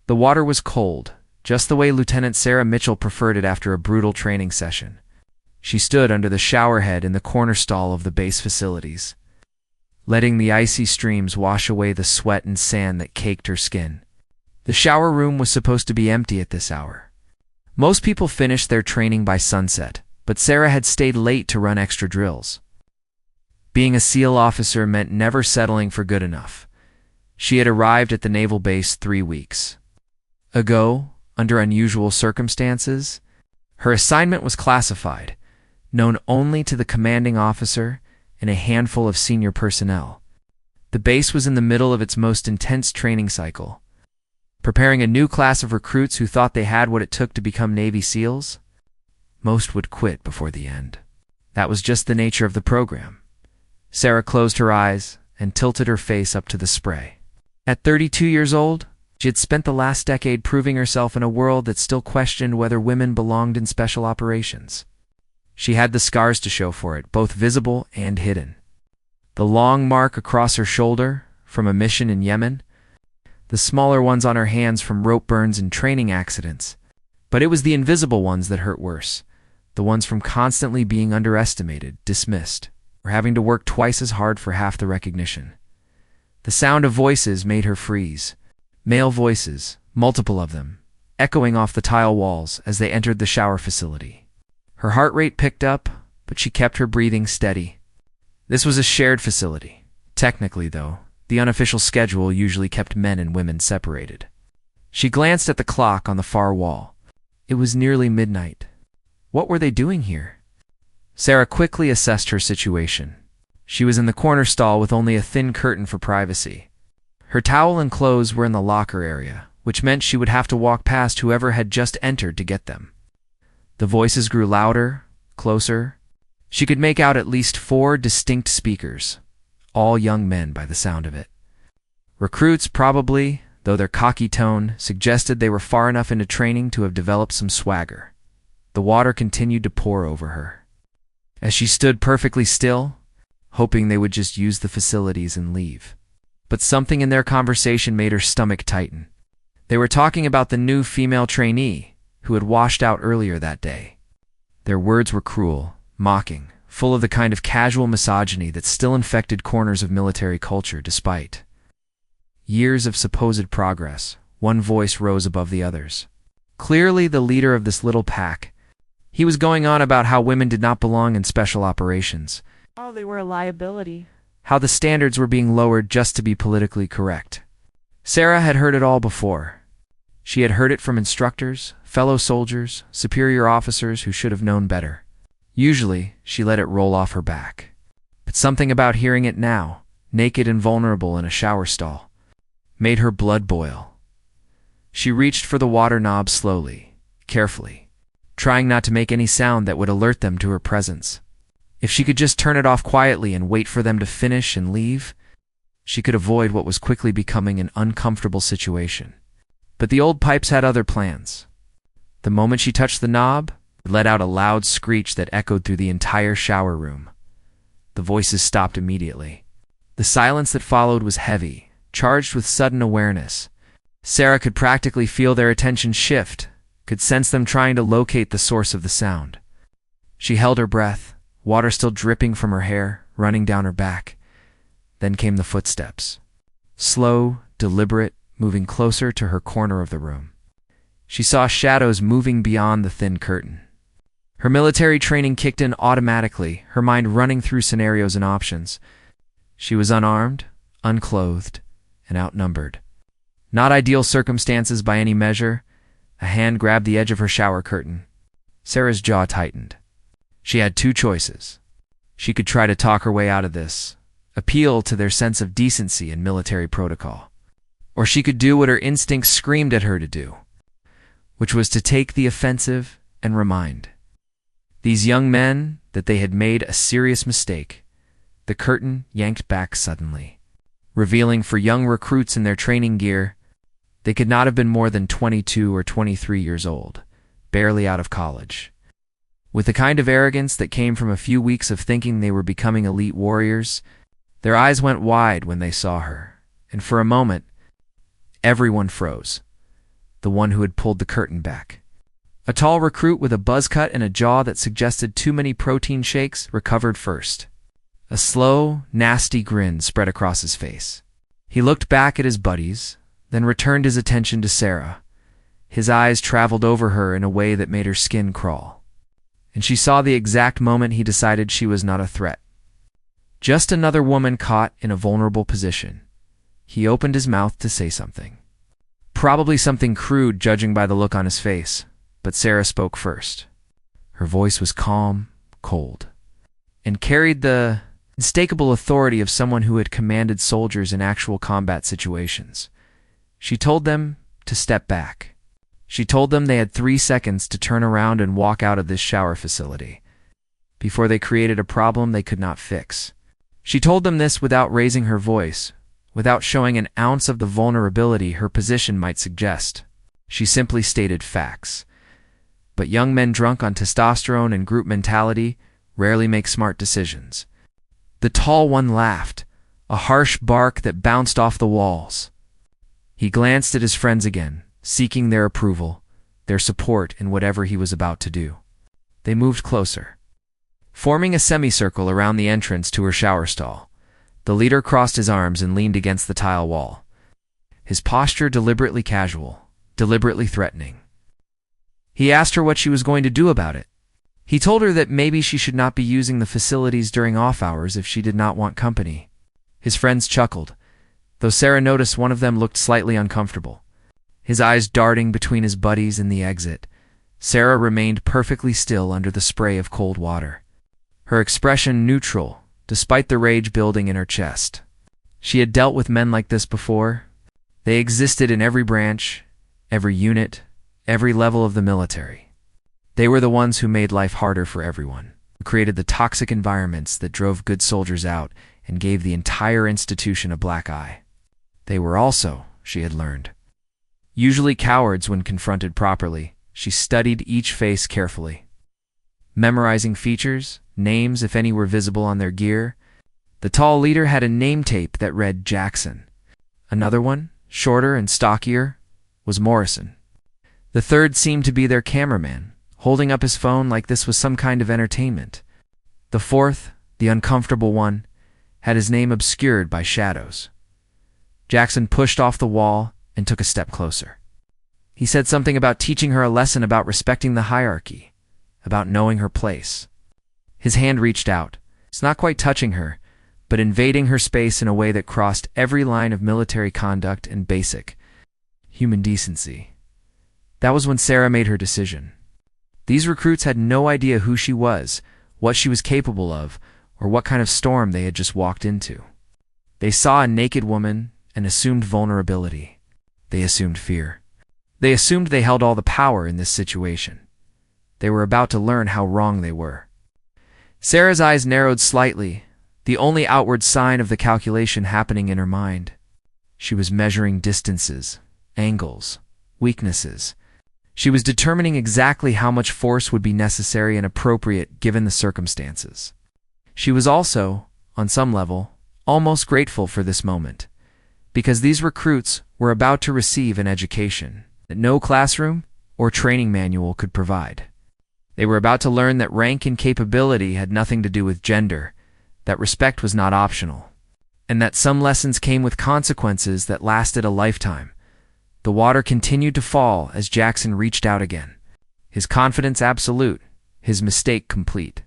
The water was cold, just the way Lieutenant Sarah Mitchell preferred it after a brutal training session. She stood under the shower head in the corner stall of the base facilities, letting the icy streams wash away the sweat and sand that caked her skin. The shower room was supposed to be empty at this hour. Most people finished their training by sunset, but Sarah had stayed late to run extra drills. Being a SEAL officer meant never settling for good enough. She had arrived at the naval base 3 weeks ago, under unusual circumstances. Her assignment was classified, known only to the commanding officer and a handful of senior personnel. The base was in the middle of its most intense training cycle, preparing a new class of recruits who thought they had what it took to become Navy SEALs. Most would quit before the end. That was just the nature of the program. Sarah closed her eyes and tilted her face up to the spray. At 32 years old, she had spent the last decade proving herself in a world that still questioned whether women belonged in special operations. She had the scars to show for it, both visible and hidden. The long mark across her shoulder from a mission in Yemen, the smaller ones on her hands from rope burns and training accidents. But it was the invisible ones that hurt worse, the ones from constantly being underestimated, dismissed, or having to work twice as hard for half the recognition. The sound of voices made her freeze. Male voices, multiple of them, echoing off the tile walls as they entered the shower facility. Her heart rate picked up, but she kept her breathing steady. This was a shared facility. Technically, though, the unofficial schedule usually kept men and women separated. She glanced at the clock on the far wall. It was nearly midnight. What were they doing here? Sarah quickly assessed her situation. She was in the corner stall with only a thin curtain for privacy. Her towel and clothes were in the locker area, which meant she would have to walk past whoever had just entered to get them. The voices grew louder, closer. She could make out at least 4 distinct speakers, all young men by the sound of it. Recruits probably, though their cocky tone suggested they were far enough into training to have developed some swagger. The water continued to pour over her. As she stood perfectly still, hoping they would just use the facilities and leave. But something in their conversation made her stomach tighten. They were talking about the new female trainee who had washed out earlier that day. Their words were cruel, mocking, full of the kind of casual misogyny that still infected corners of military culture despite years of supposed progress. One voice rose above the others. Clearly the leader of this little pack. He was going on about how women did not belong in special operations. Oh, they were a liability. How the standards were being lowered just to be politically correct. Sarah had heard it all before. She had heard it from instructors, fellow soldiers, superior officers who should have known better. Usually, she let it roll off her back. But something about hearing it now, naked and vulnerable in a shower stall, made her blood boil. She reached for the water knob slowly, carefully, trying not to make any sound that would alert them to her presence. If she could just turn it off quietly and wait for them to finish and leave, she could avoid what was quickly becoming an uncomfortable situation. But the old pipes had other plans. The moment she touched the knob, it let out a loud screech that echoed through the entire shower room. The voices stopped immediately. The silence that followed was heavy, charged with sudden awareness. Sarah could practically feel their attention shift, could sense them trying to locate the source of the sound. She held her breath, water still dripping from her hair, running down her back. Then came the footsteps. Slow, deliberate, moving closer to her corner of the room. She saw shadows moving beyond the thin curtain. Her military training kicked in automatically, her mind running through scenarios and options. She was unarmed, unclothed, and outnumbered. Not ideal circumstances by any measure. A hand grabbed the edge of her shower curtain. Sarah's jaw tightened. She had 2 choices. She could try to talk her way out of this, appeal to their sense of decency and military protocol. Or she could do what her instincts screamed at her to do, which was to take the offensive and remind these young men that they had made a serious mistake. The curtain yanked back suddenly, revealing for young recruits in their training gear they could not have been more than 22 or 23 years old, barely out of college. With the kind of arrogance that came from a few weeks of thinking they were becoming elite warriors, their eyes went wide when they saw her, and for a moment, everyone froze. the one who had pulled the curtain back. A tall recruit with a buzz cut and a jaw that suggested too many protein shakes recovered first. A slow, nasty grin spread across his face. He looked back at his buddies, then returned his attention to Sarah. His eyes traveled over her in a way that made her skin crawl. And she saw the exact moment he decided she was not a threat. Just another woman caught in a vulnerable position. He opened his mouth to say something. Probably something crude, judging by the look on his face, but Sarah spoke first. Her voice was calm, cold, and carried the unmistakable authority of someone who had commanded soldiers in actual combat situations. She told them to step back. She told them they had 3 seconds to turn around and walk out of this shower facility before they created a problem they could not fix. She told them this without raising her voice, without showing an ounce of the vulnerability her position might suggest. She simply stated facts. But young men drunk on testosterone and group mentality rarely make smart decisions. The tall one laughed, a harsh bark that bounced off the walls. He glanced at his friends again, seeking their approval, their support in whatever he was about to do. They moved closer. Forming a semicircle around the entrance to her shower stall, the leader crossed his arms and leaned against the tile wall, his posture deliberately casual, deliberately threatening. He asked her what she was going to do about it. He told her that maybe she should not be using the facilities during off hours if she did not want company. His friends chuckled, though Sarah noticed one of them looked slightly uncomfortable. His eyes darting between his buddies in the exit, Sarah remained perfectly still under the spray of cold water, her expression neutral, despite the rage building in her chest. She had dealt with men like this before. They existed in every branch, every unit, every level of the military. They were the ones who made life harder for everyone, who created the toxic environments that drove good soldiers out and gave the entire institution a black eye. They were also, she had learned, usually cowards when confronted properly. She studied each face carefully, memorizing features, names if any were visible on their gear. The tall leader had a name tape that read Jackson. Another one, shorter and stockier, was Morrison. The third seemed to be their cameraman, holding up his phone like this was some kind of entertainment. The fourth, the uncomfortable one, had his name obscured by shadows. Jackson pushed off the wall and took a step closer. He said something about teaching her a lesson about respecting the hierarchy, about knowing her place. His hand reached out, it's not quite touching her, but invading her space in a way that crossed every line of military conduct and basic human decency. That was when Sarah made her decision. These recruits had no idea who she was, what she was capable of, or what kind of storm they had just walked into. They saw a naked woman and assumed vulnerability. They assumed fear. They assumed they held all the power in this situation. They were about to learn how wrong they were. Sarah's eyes narrowed slightly, the only outward sign of the calculation happening in her mind. She was measuring distances, angles, weaknesses. She was determining exactly how much force would be necessary and appropriate given the circumstances. She was also, on some level, almost grateful for this moment, because these recruits were about to receive an education that no classroom or training manual could provide. They were about to learn that rank and capability had nothing to do with gender, that respect was not optional, and that some lessons came with consequences that lasted a lifetime. The water continued to fall as Jackson reached out again, his confidence absolute, his mistake complete.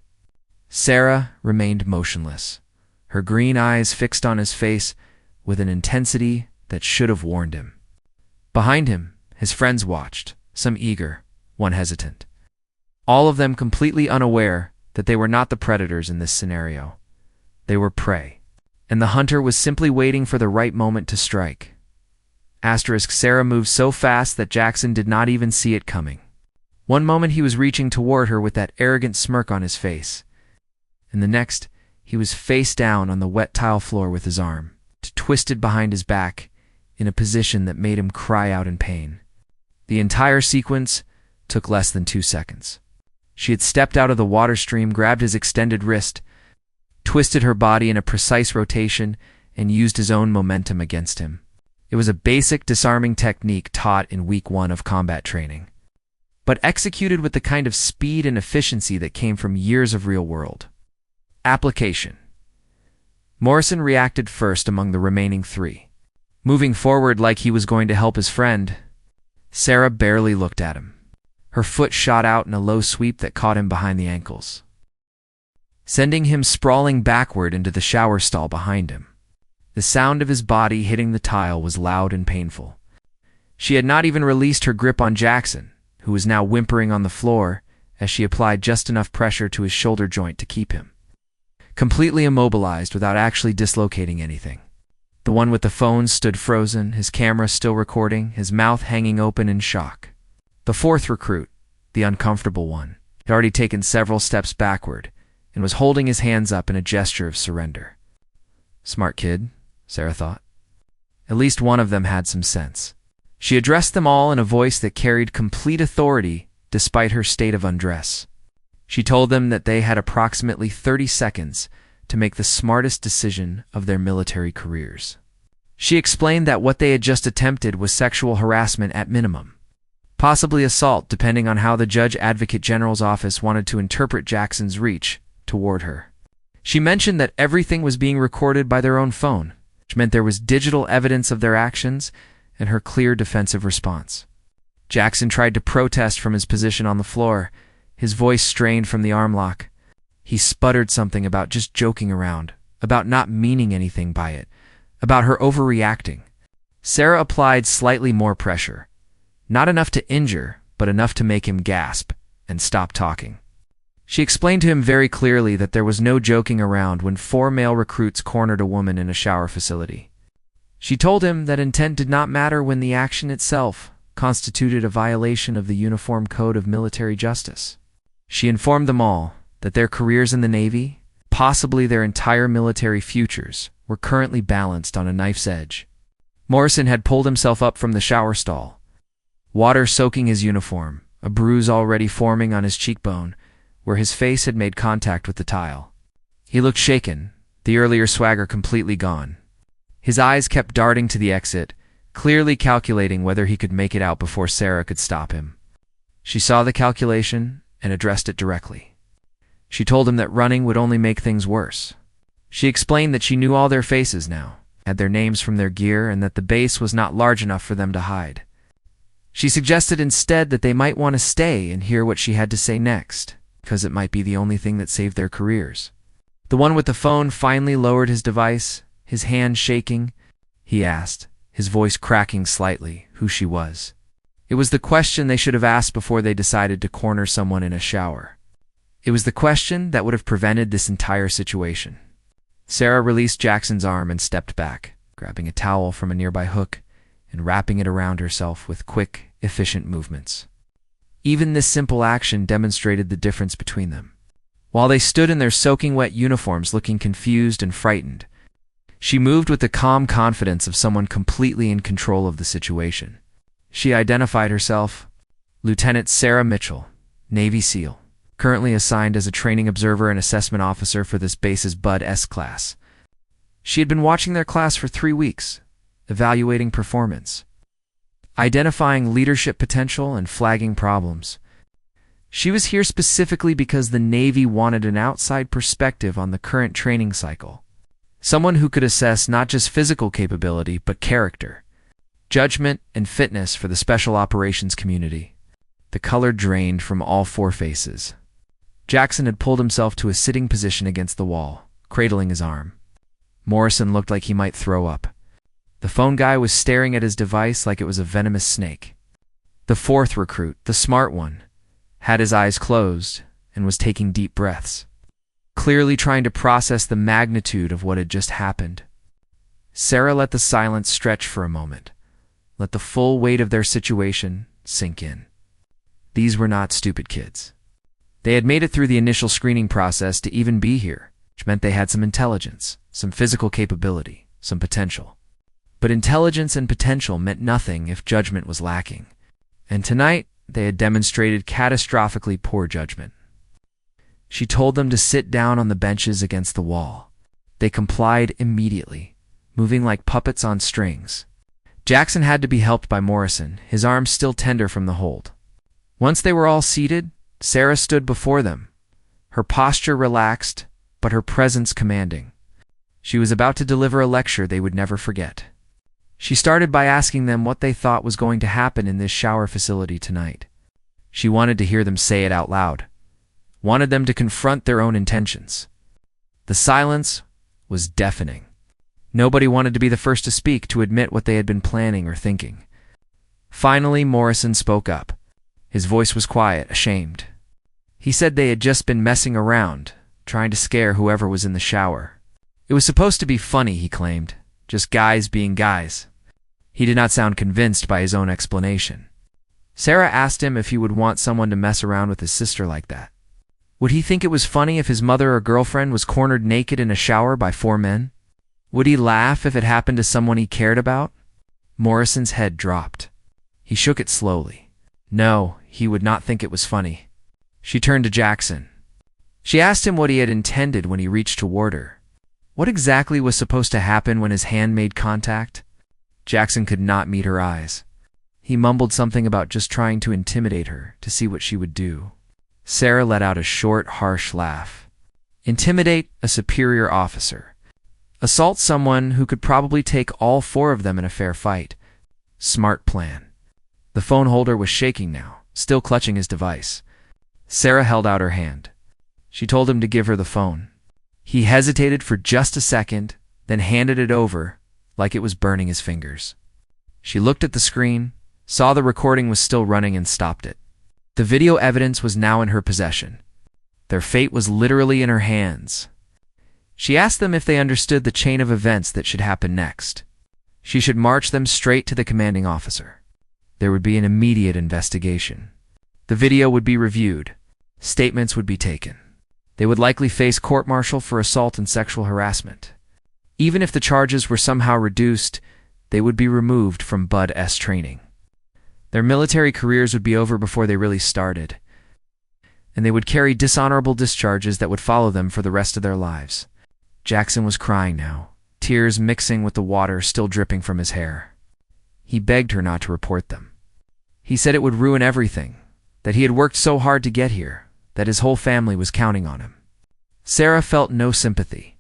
Sarah remained motionless, her green eyes fixed on his face with an intensity that should have warned him. Behind him, his friends watched, some eager, one hesitant. All of them completely unaware that they were not the predators in this scenario. They were prey, and the hunter was simply waiting for the right moment to strike. Sarah moved so fast that Jackson did not even see it coming. One moment he was reaching toward her with that arrogant smirk on his face, and the next he was face down on the wet tile floor with his arm twisted behind his back in a position that made him cry out in pain. The entire sequence took less than 2 seconds. She had stepped out of the water stream, grabbed his extended wrist, twisted her body in a precise rotation, and used his own momentum against him. It was a basic disarming technique taught in week 1 of combat training, but executed with the kind of speed and efficiency that came from years of real-world application. Morrison reacted first among the remaining 3. Moving forward like he was going to help his friend, Sarah barely looked at him. Her foot shot out in a low sweep that caught him behind the ankles, sending him sprawling backward into the shower stall behind him. The sound of his body hitting the tile was loud and painful. She had not even released her grip on Jackson, who was now whimpering on the floor as she applied just enough pressure to his shoulder joint to keep him completely immobilized without actually dislocating anything. The one with the phone stood frozen, his camera still recording, his mouth hanging open in shock. The 4th recruit, the uncomfortable one, had already taken several steps backward and was holding his hands up in a gesture of surrender. Smart kid, Sarah thought. At least one of them had some sense. She addressed them all in a voice that carried complete authority despite her state of undress. She told them that they had approximately 30 seconds to make the smartest decision of their military careers. She explained that what they had just attempted was sexual harassment at minimum, possibly assault depending on how the Judge Advocate General's office wanted to interpret Jackson's reach toward her. She mentioned that everything was being recorded by their own phone, which meant there was digital evidence of their actions and her clear defensive response. Jackson tried to protest from his position on the floor, his voice strained from the arm lock. He sputtered something about just joking around, about not meaning anything by it, about her overreacting. Sarah applied slightly more pressure, not enough to injure, but enough to make him gasp and stop talking. She explained to him very clearly that there was no joking around when 4 male recruits cornered a woman in a shower facility. She told him that intent did not matter when the action itself constituted a violation of the Uniform Code of Military Justice. She informed them all that their careers in the Navy, possibly their entire military futures, were currently balanced on a knife's edge. Morrison had pulled himself up from the shower stall, water soaking his uniform, a bruise already forming on his cheekbone, where his face had made contact with the tile. He looked shaken, the earlier swagger completely gone. His eyes kept darting to the exit, clearly calculating whether he could make it out before Sarah could stop him. She saw the calculation and addressed it directly. She told him that running would only make things worse. She explained that she knew all their faces now, had their names from their gear, and that the base was not large enough for them to hide. She suggested instead that they might want to stay and hear what she had to say next, because it might be the only thing that saved their careers. The one with the phone finally lowered his device, his hand shaking. He asked, his voice cracking slightly, who she was. It was the question they should have asked before they decided to corner someone in a shower. It was the question that would have prevented this entire situation. Sarah released Jackson's arm and stepped back, grabbing a towel from a nearby hook and wrapping it around herself with quick, efficient movements. Even this simple action demonstrated the difference between them. While they stood in their soaking wet uniforms looking confused and frightened, she moved with the calm confidence of someone completely in control of the situation. She identified herself, Lieutenant Sarah Mitchell, Navy SEAL, currently assigned as a training observer and assessment officer for this base's Bud S class. She had been watching their class for 3 weeks, evaluating performance, identifying leadership potential, and flagging problems. She was here specifically because the Navy wanted an outside perspective on the current training cycle. Someone who could assess not just physical capability, but character, judgment, and fitness for the special operations community. The color drained from all 4 faces. Jackson had pulled himself to a sitting position against the wall, cradling his arm. Morrison looked like he might throw up. The phone guy was staring at his device like it was a venomous snake. The 4th recruit, the smart one, had his eyes closed and was taking deep breaths, clearly trying to process the magnitude of what had just happened. Sarah let the silence stretch for a moment, let the full weight of their situation sink in. These were not stupid kids. They had made it through the initial screening process to even be here, which meant they had some intelligence, some physical capability, some potential. But intelligence and potential meant nothing if judgment was lacking. And tonight, they had demonstrated catastrophically poor judgment. She told them to sit down on the benches against the wall. They complied immediately, moving like puppets on strings. Jackson had to be helped by Morrison, his arms still tender from the hold. Once they were all seated, Sarah stood before them, her posture relaxed, but her presence commanding. She was about to deliver a lecture they would never forget. She started by asking them what they thought was going to happen in this shower facility tonight. She wanted to hear them say it out loud, wanted them to confront their own intentions. The silence was deafening. Nobody wanted to be the first to speak, to admit what they had been planning or thinking. Finally, Morrison spoke up. His voice was quiet, ashamed. He said they had just been messing around, trying to scare whoever was in the shower. It was supposed to be funny, he claimed, just guys being guys. He did not sound convinced by his own explanation. Sarah asked him if he would want someone to mess around with his sister like that. Would he think it was funny if his mother or girlfriend was cornered naked in a shower by 4 men? Would he laugh if it happened to someone he cared about? Morrison's head dropped. He shook it slowly. No, he would not think it was funny. She turned to Jackson. She asked him what he had intended when he reached toward her. What exactly was supposed to happen when his hand made contact? Jackson could not meet her eyes. He mumbled something about just trying to intimidate her, to see what she would do. Sarah let out a short, harsh laugh. Intimidate a superior officer. Assault someone who could probably take all 4 of them in a fair fight. Smart plan. The phone holder was shaking now, still clutching his device. Sarah held out her hand. She told him to give her the phone. He hesitated for just a second, then handed it over, like it was burning his fingers. She looked at the screen, saw the recording was still running, and stopped it. The video evidence was now in her possession. Their fate was literally in her hands. She asked them if they understood the chain of events that should happen next. She should march them straight to the commanding officer. There would be an immediate investigation. The video would be reviewed. Statements would be taken. They would likely face court-martial for assault and sexual harassment. Even if the charges were somehow reduced, they would be removed from Bud S training. Their military careers would be over before they really started, and they would carry dishonorable discharges that would follow them for the rest of their lives. Jackson was crying now, tears mixing with the water still dripping from his hair. He begged her not to report them. He said it would ruin everything, that he had worked so hard to get here, that his whole family was counting on him. Sarah felt no sympathy.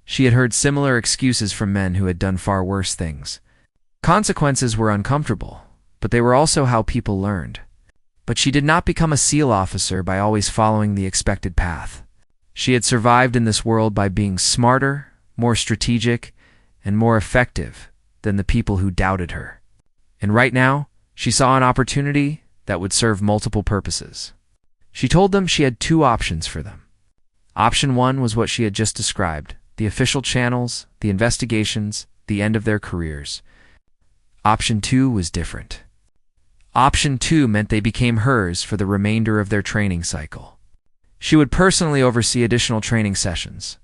She had heard similar excuses from men who had done far worse things. Consequences were uncomfortable, but they were also how people learned. But she did not become a SEAL officer by always following the expected path. She had survived in this world by being smarter, more strategic, and more effective than the people who doubted her. And right now, she saw an opportunity that would serve multiple purposes. She told them she had 2 options for them. Option 1 was what she had just described, the official channels, the investigations, the end of their careers. Option 2 was different. Option 2 meant they became hers for the remainder of their training cycle. She would personally oversee additional training sessions,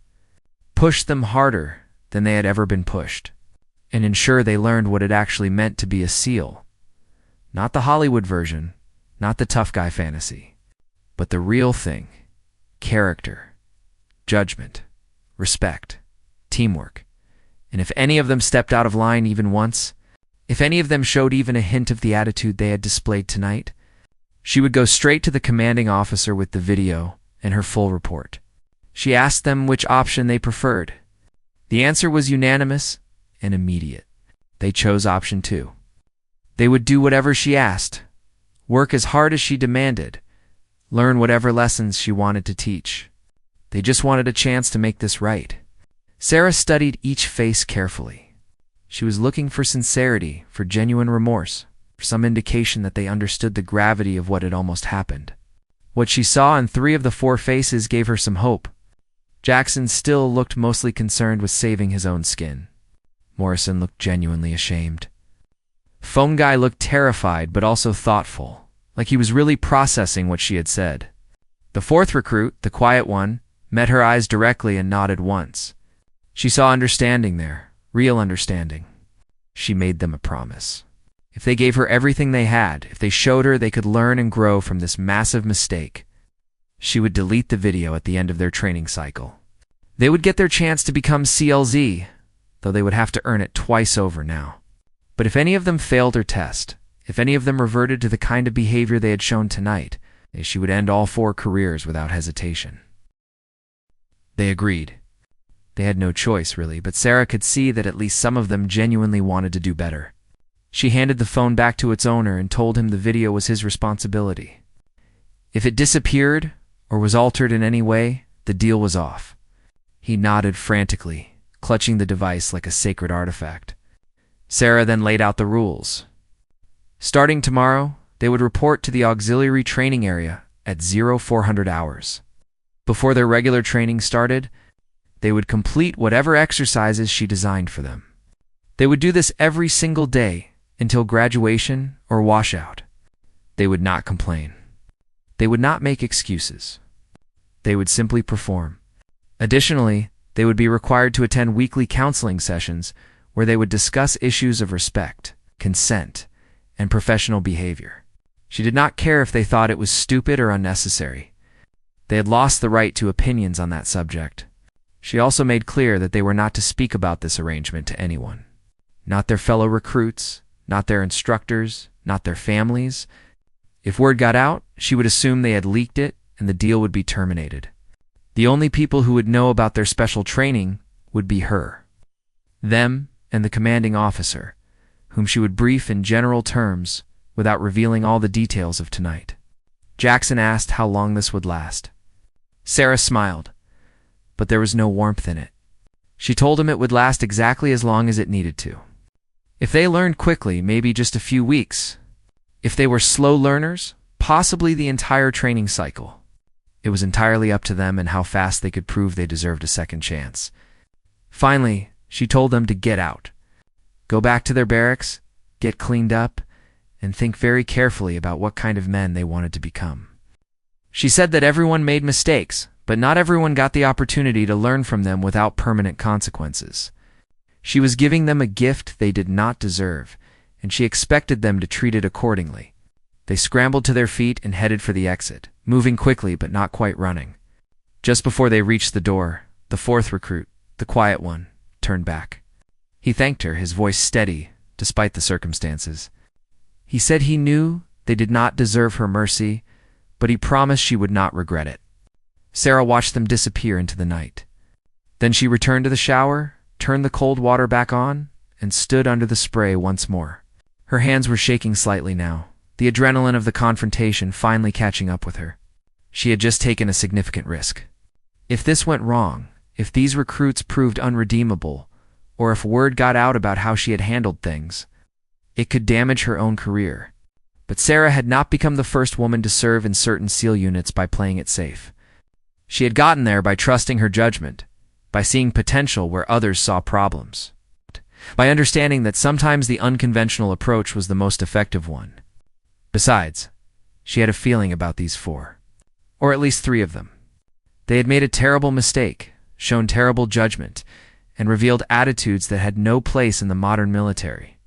push them harder than they had ever been pushed, and ensure they learned what it actually meant to be a SEAL. Not the Hollywood version, not the tough guy fantasy, but the real thing: character, judgment, respect, teamwork. And if any of them stepped out of line even once, if any of them showed even a hint of the attitude they had displayed tonight, she would go straight to the commanding officer with the video and her full report. She asked them which option they preferred. The answer was unanimous and immediate. They chose option 2. They would do whatever she asked, work as hard as she demanded, learn whatever lessons she wanted to teach. They just wanted a chance to make this right. Sarah studied each face carefully. She was looking for sincerity, for genuine remorse, for some indication that they understood the gravity of what had almost happened. What she saw in 3 of the 4 faces gave her some hope. Jackson still looked mostly concerned with saving his own skin. Morrison looked genuinely ashamed. Phone guy looked terrified but also thoughtful, like he was really processing what she had said. The 4th recruit, the quiet one, met her eyes directly and nodded once. She saw understanding there, real understanding. She made them a promise. If they gave her everything they had, if they showed her they could learn and grow from this massive mistake, she would delete the video at the end of their training cycle. They would get their chance to become CLZ, though they would have to earn it twice over now. But if any of them failed her test, if any of them reverted to the kind of behavior they had shown tonight, she would end all 4 careers without hesitation. They agreed. They had no choice, really, but Sarah could see that at least some of them genuinely wanted to do better. She handed the phone back to its owner and told him the video was his responsibility. If it disappeared or was altered in any way, the deal was off. He nodded frantically, clutching the device like a sacred artifact. Sarah then laid out the rules. Starting tomorrow, they would report to the auxiliary training area at 0400 hours. Before their regular training started, they would complete whatever exercises she designed for them. They would do this every single day until graduation or washout. They would not complain. They would not make excuses. They would simply perform. Additionally, they would be required to attend weekly counseling sessions where they would discuss issues of respect, consent, and professional behavior. She did not care if they thought it was stupid or unnecessary. They had lost the right to opinions on that subject. She also made clear that they were not to speak about this arrangement to anyone. Not their fellow recruits, not their instructors, not their families. If word got out, she would assume they had leaked it and the deal would be terminated. The only people who would know about their special training would be her, them, and the commanding officer, whom she would brief in general terms without revealing all the details of tonight. Jackson asked how long this would last. Sarah smiled, but there was no warmth in it. She told him it would last exactly as long as it needed to. If they learned quickly, maybe just a few weeks. If they were slow learners, possibly the entire training cycle. It was entirely up to them and how fast they could prove they deserved a second chance. Finally, she told them to get out. Go back to their barracks, get cleaned up, and think very carefully about what kind of men they wanted to become. She said that everyone made mistakes, but not everyone got the opportunity to learn from them without permanent consequences. She was giving them a gift they did not deserve, and she expected them to treat it accordingly. They scrambled to their feet and headed for the exit, moving quickly but not quite running. Just before they reached the door, the 4th recruit, the quiet one, turned back. He thanked her, his voice steady, despite the circumstances. He said he knew they did not deserve her mercy, but he promised she would not regret it. Sarah watched them disappear into the night. Then she returned to the shower, turned the cold water back on, and stood under the spray once more. Her hands were shaking slightly now, the adrenaline of the confrontation finally catching up with her. She had just taken a significant risk. If this went wrong, if these recruits proved unredeemable, or if word got out about how she had handled things, it could damage her own career. But Sarah had not become the first woman to serve in certain SEAL units by playing it safe. She had gotten there by trusting her judgment, by seeing potential where others saw problems, by understanding that sometimes the unconventional approach was the most effective one. Besides, she had a feeling about these 4, or at least 3 of them. They had made a terrible mistake, shown terrible judgment, and revealed attitudes that had no place in the modern military.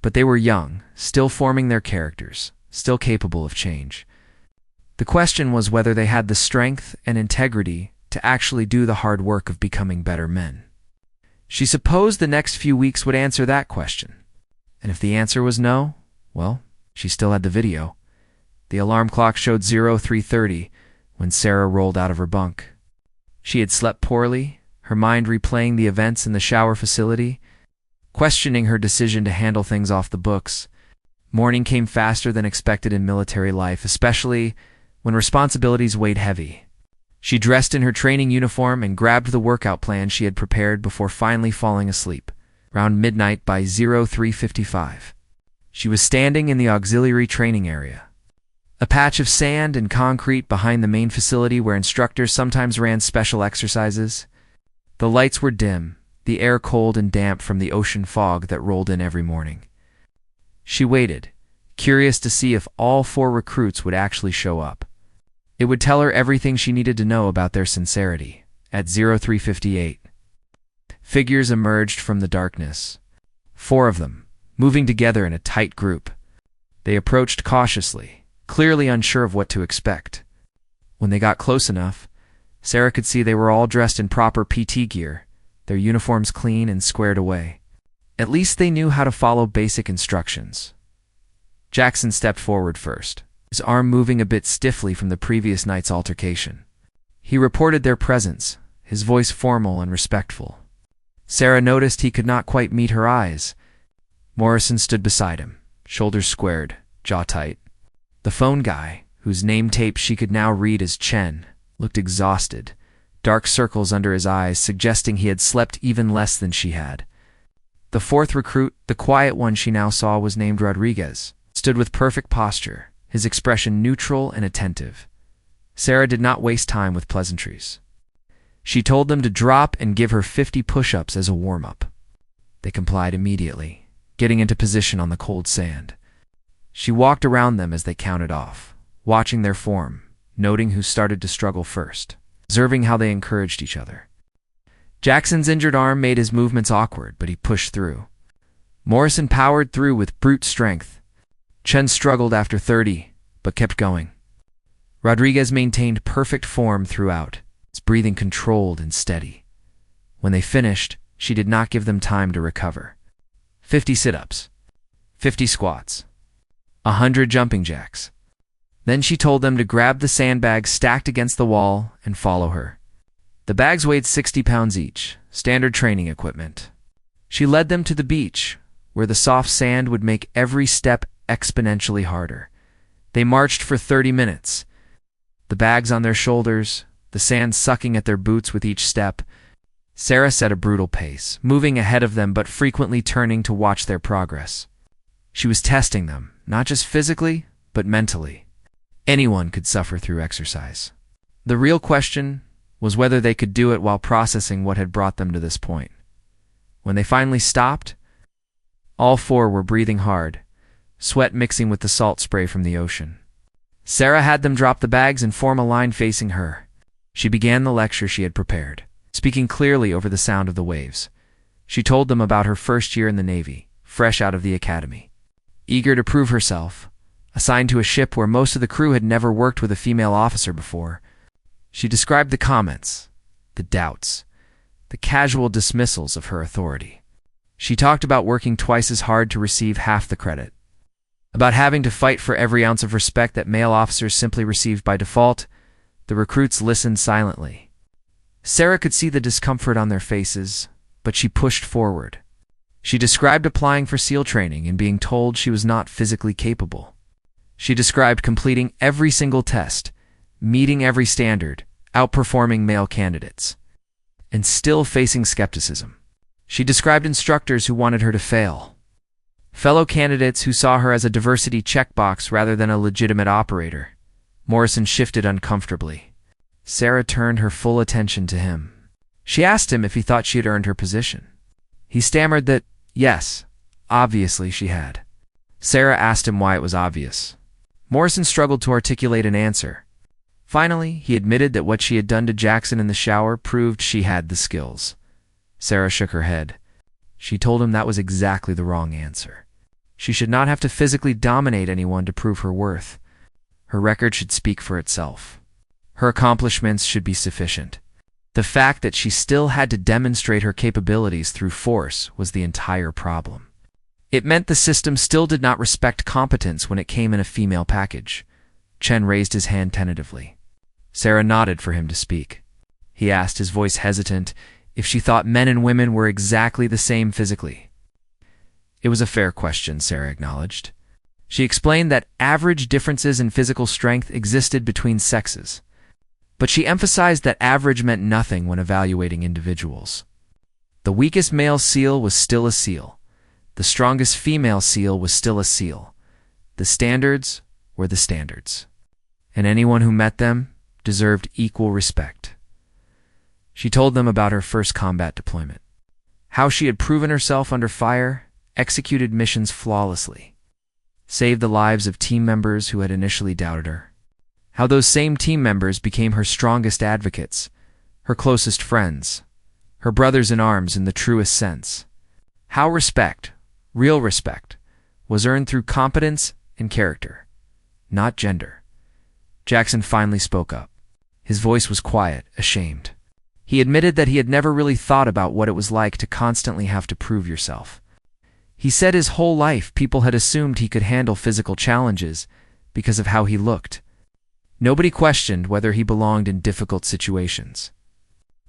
But they were young, still forming their characters, still capable of change. The question was whether they had the strength and integrity to actually do the hard work of becoming better men. She supposed the next few weeks would answer that question. And if the answer was no, well, she still had the video. The alarm clock showed 0330 when Sarah rolled out of her bunk. She had slept poorly, her mind replaying the events in the shower facility, questioning her decision to handle things off the books. Morning came faster than expected in military life, especially when responsibilities weighed heavy. She dressed in her training uniform and grabbed the workout plan she had prepared before finally falling asleep, around midnight by 0355. She was standing in the auxiliary training area, a patch of sand and concrete behind the main facility where instructors sometimes ran special exercises. The lights were dim, the air cold and damp from the ocean fog that rolled in every morning. She waited, curious to see if all 4 recruits would actually show up. It would tell her everything she needed to know about their sincerity. At 0358, figures emerged from the darkness. 4 of them, moving together in a tight group. They approached cautiously, clearly unsure of what to expect. When they got close enough, Sarah could see they were all dressed in proper PT gear, their uniforms clean and squared away. At least they knew how to follow basic instructions. Jackson stepped forward first, his arm moving a bit stiffly from the previous night's altercation. He reported their presence, his voice formal and respectful. Sarah noticed he could not quite meet her eyes. Morrison stood beside him, shoulders squared, jaw tight. The phone guy, whose name tape she could now read as Chen, looked exhausted, dark circles under his eyes suggesting he had slept even less than she had. The fourth recruit, the quiet one she now saw was named Rodriguez, stood with perfect posture, his expression neutral and attentive. Sarah did not waste time with pleasantries. She told them to drop and give her 50 push-ups as a warm-up. They complied immediately, getting into position on the cold sand. She walked around them as they counted off, watching their form, noting who started to struggle first, observing how they encouraged each other. Jackson's injured arm made his movements awkward, but he pushed through. Morrison powered through with brute strength. Chen struggled after 30, but kept going. Rodriguez maintained perfect form throughout, his breathing controlled and steady. When they finished, she did not give them time to recover. 50 sit-ups, 50 squats, 100 jumping jacks. Then she told them to grab the sandbags stacked against the wall and follow her. The bags weighed 60 pounds each, standard training equipment. She led them to the beach, where the soft sand would make every step exponentially harder. They marched for 30 minutes, the bags on their shoulders, the sand sucking at their boots with each step. Sarah set a brutal pace, moving ahead of them but frequently turning to watch their progress. She was testing them, not just physically, but mentally. Anyone could suffer through exercise. The real question was whether they could do it while processing what had brought them to this point. When they finally stopped, all four were breathing hard, sweat mixing with the salt spray from the ocean. Sarah had them drop the bags and form a line facing her. She began the lecture she had prepared, speaking clearly over the sound of the waves. She told them about her first year in the Navy, fresh out of the academy. Eager to prove herself, assigned to a ship where most of the crew had never worked with a female officer before, she described the comments, the doubts, the casual dismissals of her authority. She talked about working twice as hard to receive half the credit, about having to fight for every ounce of respect that male officers simply received by default. The recruits listened silently. Sarah could see the discomfort on their faces, but she pushed forward. She described applying for SEAL training and being told she was not physically capable. She described completing every single test, meeting every standard, outperforming male candidates, and still facing skepticism. She described instructors who wanted her to fail, fellow candidates who saw her as a diversity checkbox rather than a legitimate operator. Morrison shifted uncomfortably. Sarah turned her full attention to him. She asked him if he thought she had earned her position. He stammered that, yes, obviously she had. Sarah asked him why it was obvious. Morrison struggled to articulate an answer. Finally, he admitted that what she had done to Jackson in the shower proved she had the skills. Sarah shook her head. She told him that was exactly the wrong answer. She should not have to physically dominate anyone to prove her worth. Her record should speak for itself. Her accomplishments should be sufficient. The fact that she still had to demonstrate her capabilities through force was the entire problem. It meant the system still did not respect competence when it came in a female package. Chen raised his hand tentatively. Sarah nodded for him to speak. He asked, his voice hesitant, if she thought men and women were exactly the same physically. It was a fair question, Sarah acknowledged. She explained that average differences in physical strength existed between sexes, but she emphasized that average meant nothing when evaluating individuals. The weakest male SEAL was still a SEAL. The strongest female SEAL was still a SEAL. The standards were the standards, and anyone who met them deserved equal respect. She told them about her first combat deployment, how she had proven herself under fire, executed missions flawlessly, saved the lives of team members who had initially doubted her, how those same team members became her strongest advocates, her closest friends, her brothers in arms in the truest sense, how respect, real respect, was earned through competence and character, not gender. Jackson finally spoke up. His voice was quiet, ashamed. He admitted that he had never really thought about what it was like to constantly have to prove yourself. He said his whole life people had assumed he could handle physical challenges because of how he looked. Nobody questioned whether he belonged in difficult situations.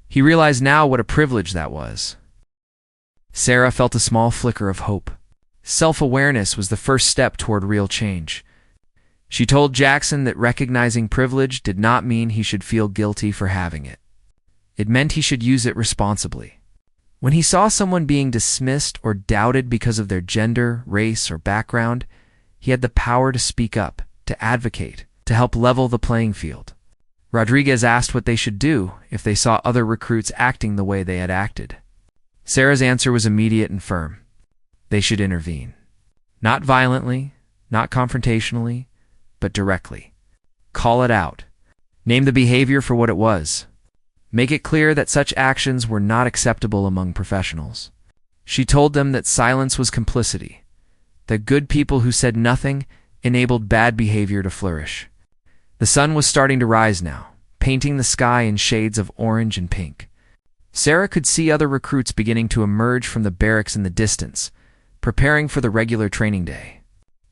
He realized now what a privilege that was. Sarah felt a small flicker of hope. Self-awareness was the first step toward real change. She told Jackson that recognizing privilege did not mean he should feel guilty for having it. It meant he should use it responsibly. When he saw someone being dismissed or doubted because of their gender, race, or background, he had the power to speak up, to advocate, to help level the playing field. Rodriguez asked what they should do if they saw other recruits acting the way they had acted. Sarah's answer was immediate and firm. They should intervene. Not violently, not confrontationally, but directly. Call it out. Name the behavior for what it was. Make it clear that such actions were not acceptable among professionals. She told them that silence was complicity, that good people who said nothing enabled bad behavior to flourish. The sun was starting to rise now, painting the sky in shades of orange and pink. Sarah could see other recruits beginning to emerge from the barracks in the distance, preparing for the regular training day.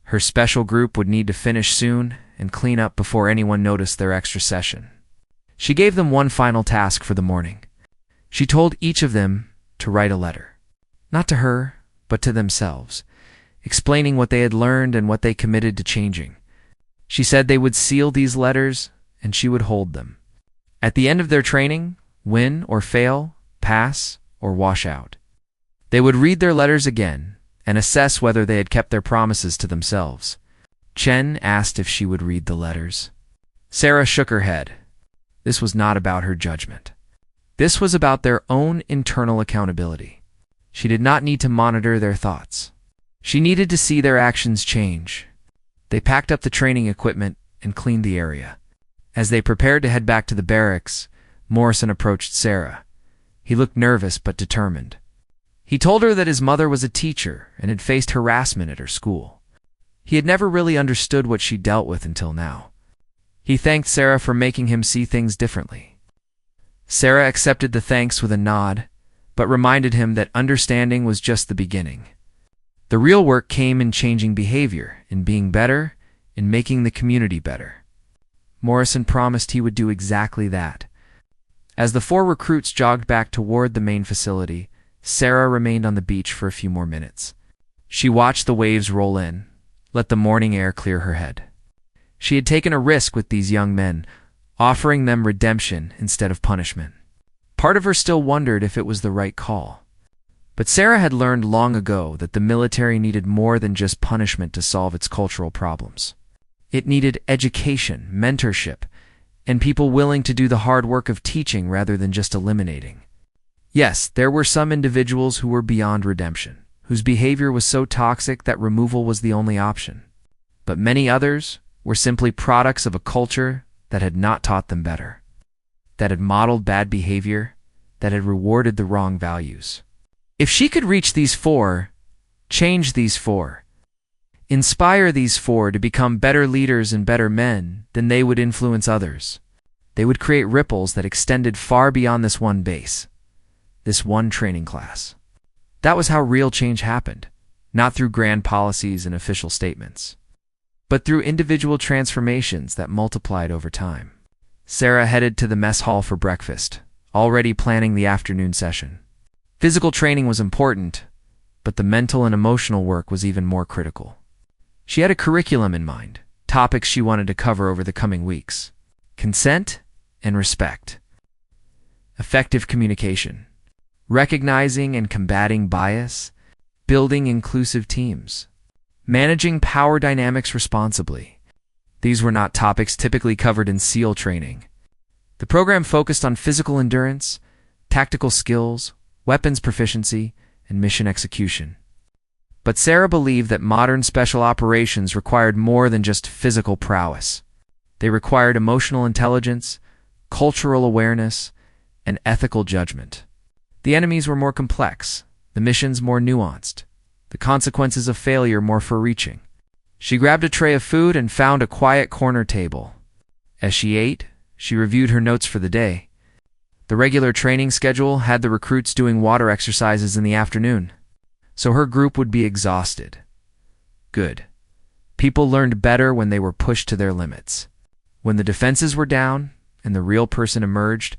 Her special group would need to finish soon and clean up before anyone noticed their extra session. She gave them one final task for the morning. She told each of them to write a letter. Not to her, but to themselves, explaining what they had learned and what they committed to changing. She said they would seal these letters and she would hold them. At the end of their training, win or fail, pass or wash out, they would read their letters again and assess whether they had kept their promises to themselves. Chen asked if she would read the letters. Sarah shook her head. This was not about her judgment. This was about their own internal accountability. She did not need to monitor their thoughts. She needed to see their actions change. They packed up the training equipment and cleaned the area. As they prepared to head back to the barracks, Morrison approached Sarah. He looked nervous but determined. He told her that his mother was a teacher and had faced harassment at her school. He had never really understood what she dealt with until now. He thanked Sarah for making him see things differently. Sarah accepted the thanks with a nod, but reminded him that understanding was just the beginning. The real work came in changing behavior, in being better, in making the community better. Morrison promised he would do exactly that. As the 4 recruits jogged back toward the main facility, Sarah remained on the beach for a few more minutes. She watched the waves roll in, let the morning air clear her head. She had taken a risk with these young men, offering them redemption instead of punishment. Part of her still wondered if it was the right call. But Sarah had learned long ago that the military needed more than just punishment to solve its cultural problems. It needed education, mentorship, and people willing to do the hard work of teaching rather than just eliminating. Yes, there were some individuals who were beyond redemption, whose behavior was so toxic that removal was the only option. But many others were simply products of a culture that had not taught them better, that had modeled bad behavior, that had rewarded the wrong values. If she could reach these 4, change these 4, inspire these 4 to become better leaders and better men, then they would influence others. They would create ripples that extended far beyond this one base, this one training class. That was how real change happened, not through grand policies and official statements, but through individual transformations that multiplied over time. Sarah headed to the mess hall for breakfast, already planning the afternoon session. Physical training was important, but the mental and emotional work was even more critical. She had a curriculum in mind, topics she wanted to cover over the coming weeks: consent and respect, effective communication, recognizing and combating bias, building inclusive teams, managing power dynamics responsibly. These were not topics typically covered in SEAL training. The program focused on physical endurance, tactical skills, weapons proficiency, and mission execution. But Sarah believed that modern special operations required more than just physical prowess. They required emotional intelligence, cultural awareness, and ethical judgment. The enemies were more complex, the missions more nuanced, the consequences of failure more far-reaching. She grabbed a tray of food and found a quiet corner table. As she ate, she reviewed her notes for the day. The regular training schedule had the recruits doing water exercises in the afternoon. so her group would be exhausted. Good. People learned better when they were pushed to their limits. When the defenses were down and the real person emerged,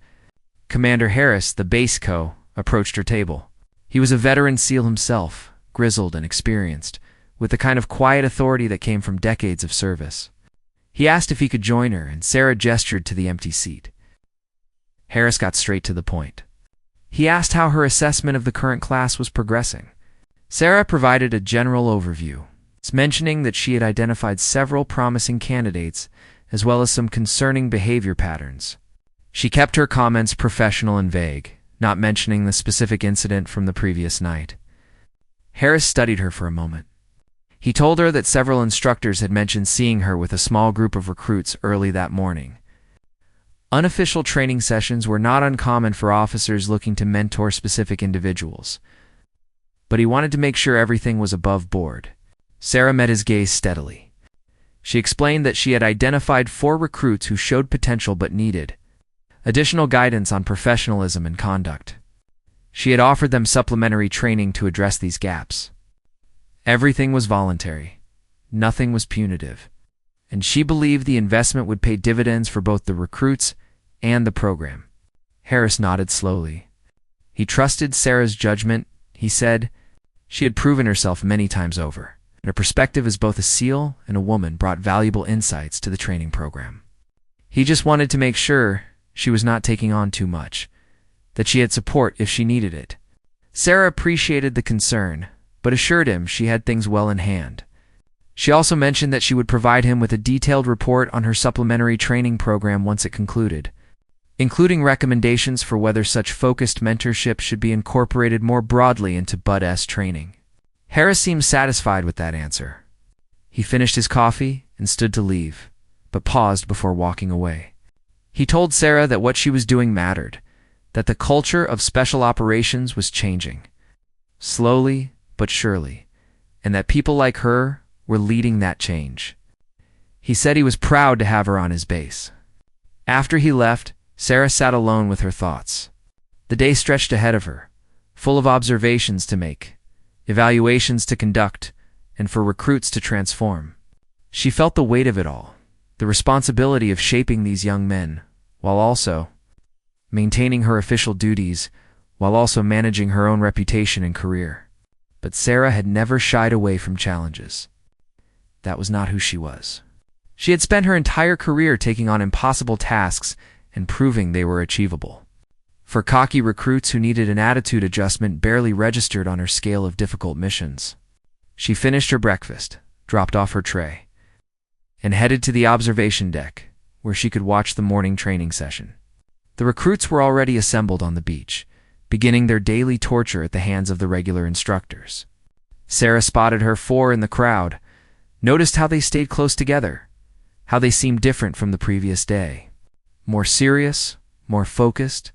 Commander Harris, the base co, approached her table. He was a veteran SEAL himself, grizzled and experienced, with the kind of quiet authority that came from decades of service. He asked if he could join her, and Sarah gestured to the empty seat. Harris got straight to the point. He asked how her assessment of the current class was progressing. Sarah provided a general overview, mentioning that she had identified several promising candidates as well as some concerning behavior patterns. She kept her comments professional and vague, not mentioning the specific incident from the previous night. Harris studied her for a moment. He told her that several instructors had mentioned seeing her with a small group of recruits early that morning. Unofficial training sessions were not uncommon for officers looking to mentor specific individuals, but he wanted to make sure everything was above board. Sarah met his gaze steadily. She explained that she had identified 4 recruits who showed potential but needed additional guidance on professionalism and conduct. She had offered them supplementary training to address these gaps. Everything was voluntary. Nothing was punitive. And she believed the investment would pay dividends for both the recruits and the program. Harris nodded slowly. He trusted Sarah's judgment, he said. She had proven herself many times over, and her perspective as both a SEAL and a woman brought valuable insights to the training program. He just wanted to make sure she was not taking on too much, that she had support if she needed it. Sarah appreciated the concern, but assured him she had things well in hand. She also mentioned that she would provide him with a detailed report on her supplementary training program once it concluded, including recommendations for whether such focused mentorship should be incorporated more broadly into BUD/S training. Harris seemed satisfied with that answer. He finished his coffee and stood to leave, but paused before walking away. He told Sarah that what she was doing mattered, that the culture of special operations was changing, slowly but surely, and that people like her were leading that change. He said he was proud to have her on his base. After he left, Sarah sat alone with her thoughts. The day stretched ahead of her, full of observations to make, evaluations to conduct, and for recruits to transform. She felt the weight of it all, the responsibility of shaping these young men, while also maintaining her official duties, while also managing her own reputation and career. But Sarah had never shied away from challenges. That was not who she was. She had spent her entire career taking on impossible tasks and proving they were achievable. For cocky recruits who needed an attitude adjustment barely registered on her scale of difficult missions. She finished her breakfast, dropped off her tray, and headed to the observation deck, where she could watch the morning training session. The recruits were already assembled on the beach, beginning their daily torture at the hands of the regular instructors. Sarah spotted her 4 in the crowd, noticed how they stayed close together, how they seemed different from the previous day. More serious, more focused,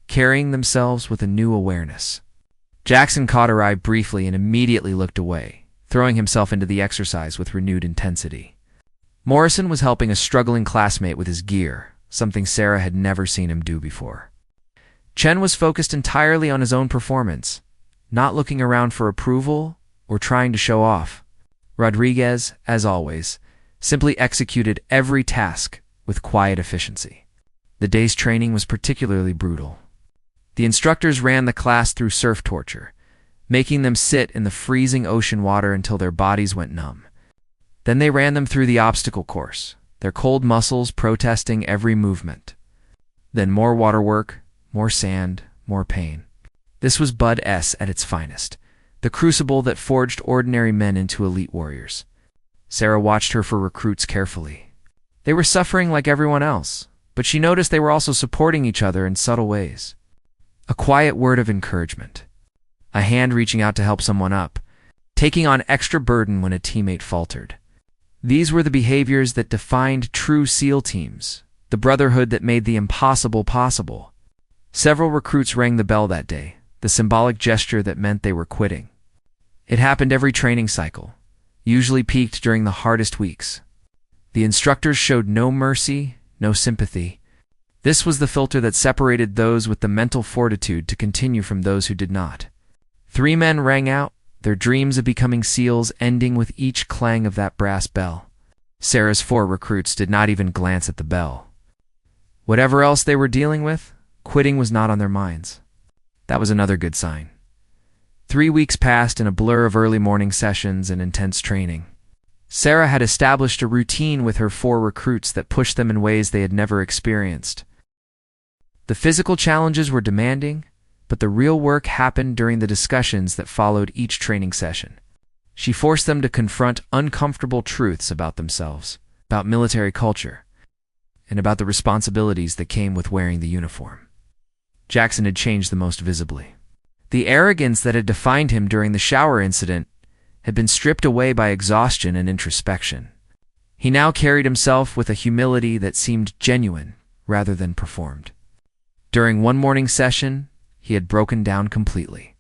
carrying themselves with a new awareness. Jackson caught her eye briefly and immediately looked away, throwing himself into the exercise with renewed intensity. Morrison was helping a struggling classmate with his gear, something Sarah had never seen him do before. Chen was focused entirely on his own performance, not looking around for approval or trying to show off. Rodriguez, as always, simply executed every task with quiet efficiency. The day's training was particularly brutal. The instructors ran the class through surf torture, making them sit in the freezing ocean water until their bodies went numb. Then they ran them through the obstacle course, their cold muscles protesting every movement. Then more water work, more sand, more pain. This was BUD/S at its finest, the crucible that forged ordinary men into elite warriors. Sarah watched her for recruits carefully. They were suffering like everyone else, but she noticed they were also supporting each other in subtle ways. A quiet word of encouragement, a hand reaching out to help someone up, taking on extra burden when a teammate faltered. These were the behaviors that defined true SEAL teams, the brotherhood that made the impossible possible. Several recruits rang the bell that day, the symbolic gesture that meant they were quitting. It happened every training cycle, usually peaked during the hardest weeks. The instructors showed no mercy, no sympathy. This was the filter that separated those with the mental fortitude to continue from those who did not. 3 men rang out, their dreams of becoming SEALs ending with each clang of that brass bell. Sarah's 4 recruits did not even glance at the bell. Whatever else they were dealing with, quitting was not on their minds. That was another good sign. 3 weeks passed in a blur of early morning sessions and intense training. Sarah had established a routine with her 4 recruits that pushed them in ways they had never experienced. The physical challenges were demanding, but the real work happened during the discussions that followed each training session. She forced them to confront uncomfortable truths about themselves, about military culture, and about the responsibilities that came with wearing the uniform. Jackson had changed the most visibly. The arrogance that had defined him during the shower incident had been stripped away by exhaustion and introspection. He now carried himself with a humility that seemed genuine rather than performed. During one morning session, he had broken down completely,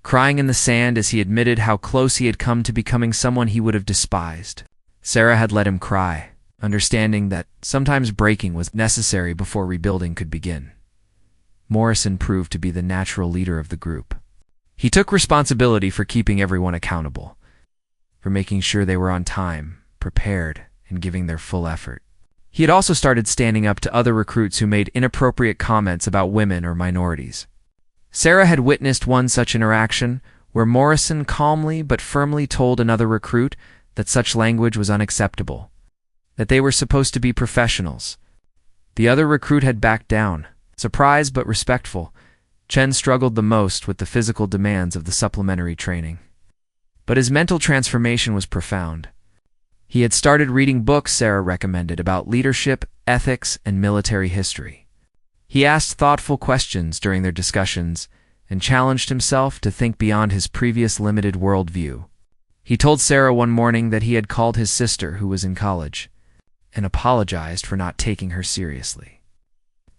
crying in the sand as he admitted how close he had come to becoming someone he would have despised. Sarah had let him cry, understanding that sometimes breaking was necessary before rebuilding could begin. Morrison proved to be the natural leader of the group. He took responsibility for keeping everyone accountable, for making sure they were on time, prepared, and giving their full effort. He had also started standing up to other recruits who made inappropriate comments about women or minorities. Sarah had witnessed one such interaction where Morrison calmly but firmly told another recruit that such language was unacceptable, that they were supposed to be professionals. The other recruit had backed down, surprised but respectful. Chen struggled the most with the physical demands of the supplementary training. But his mental transformation was profound. He had started reading books Sarah recommended about leadership, ethics, and military history. He asked thoughtful questions during their discussions and challenged himself to think beyond his previous limited worldview. He told Sarah one morning that he had called his sister, who was in college, and apologized for not taking her seriously.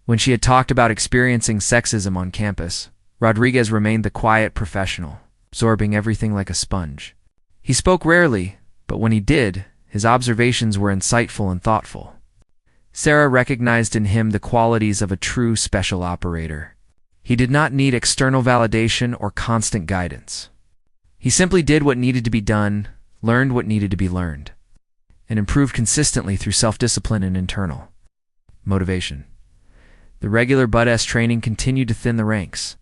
When she had talked about experiencing sexism on campus, Rodriguez remained the quiet professional, absorbing everything like a sponge. He spoke rarely, but when he did, his observations were insightful and thoughtful. Sarah recognized in him the qualities of a true special operator. He did not need external validation or constant guidance. He simply did what needed to be done, learned what needed to be learned, and improved consistently through self-discipline and internal motivation. The regular Bud-S training continued to thin the ranks.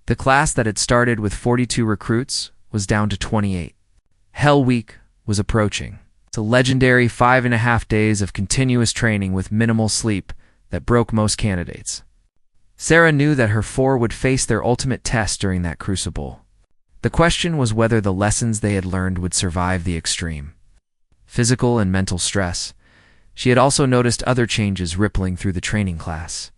The class that had started with 42 recruits was down to 28. Hell Week was approaching. It's a legendary 5.5 days of continuous training with minimal sleep that broke most candidates. Sarah knew that her 4 would face their ultimate test during that crucible. The question was whether the lessons they had learned would survive the extreme physical and mental stress. She had also noticed other changes rippling through the training class.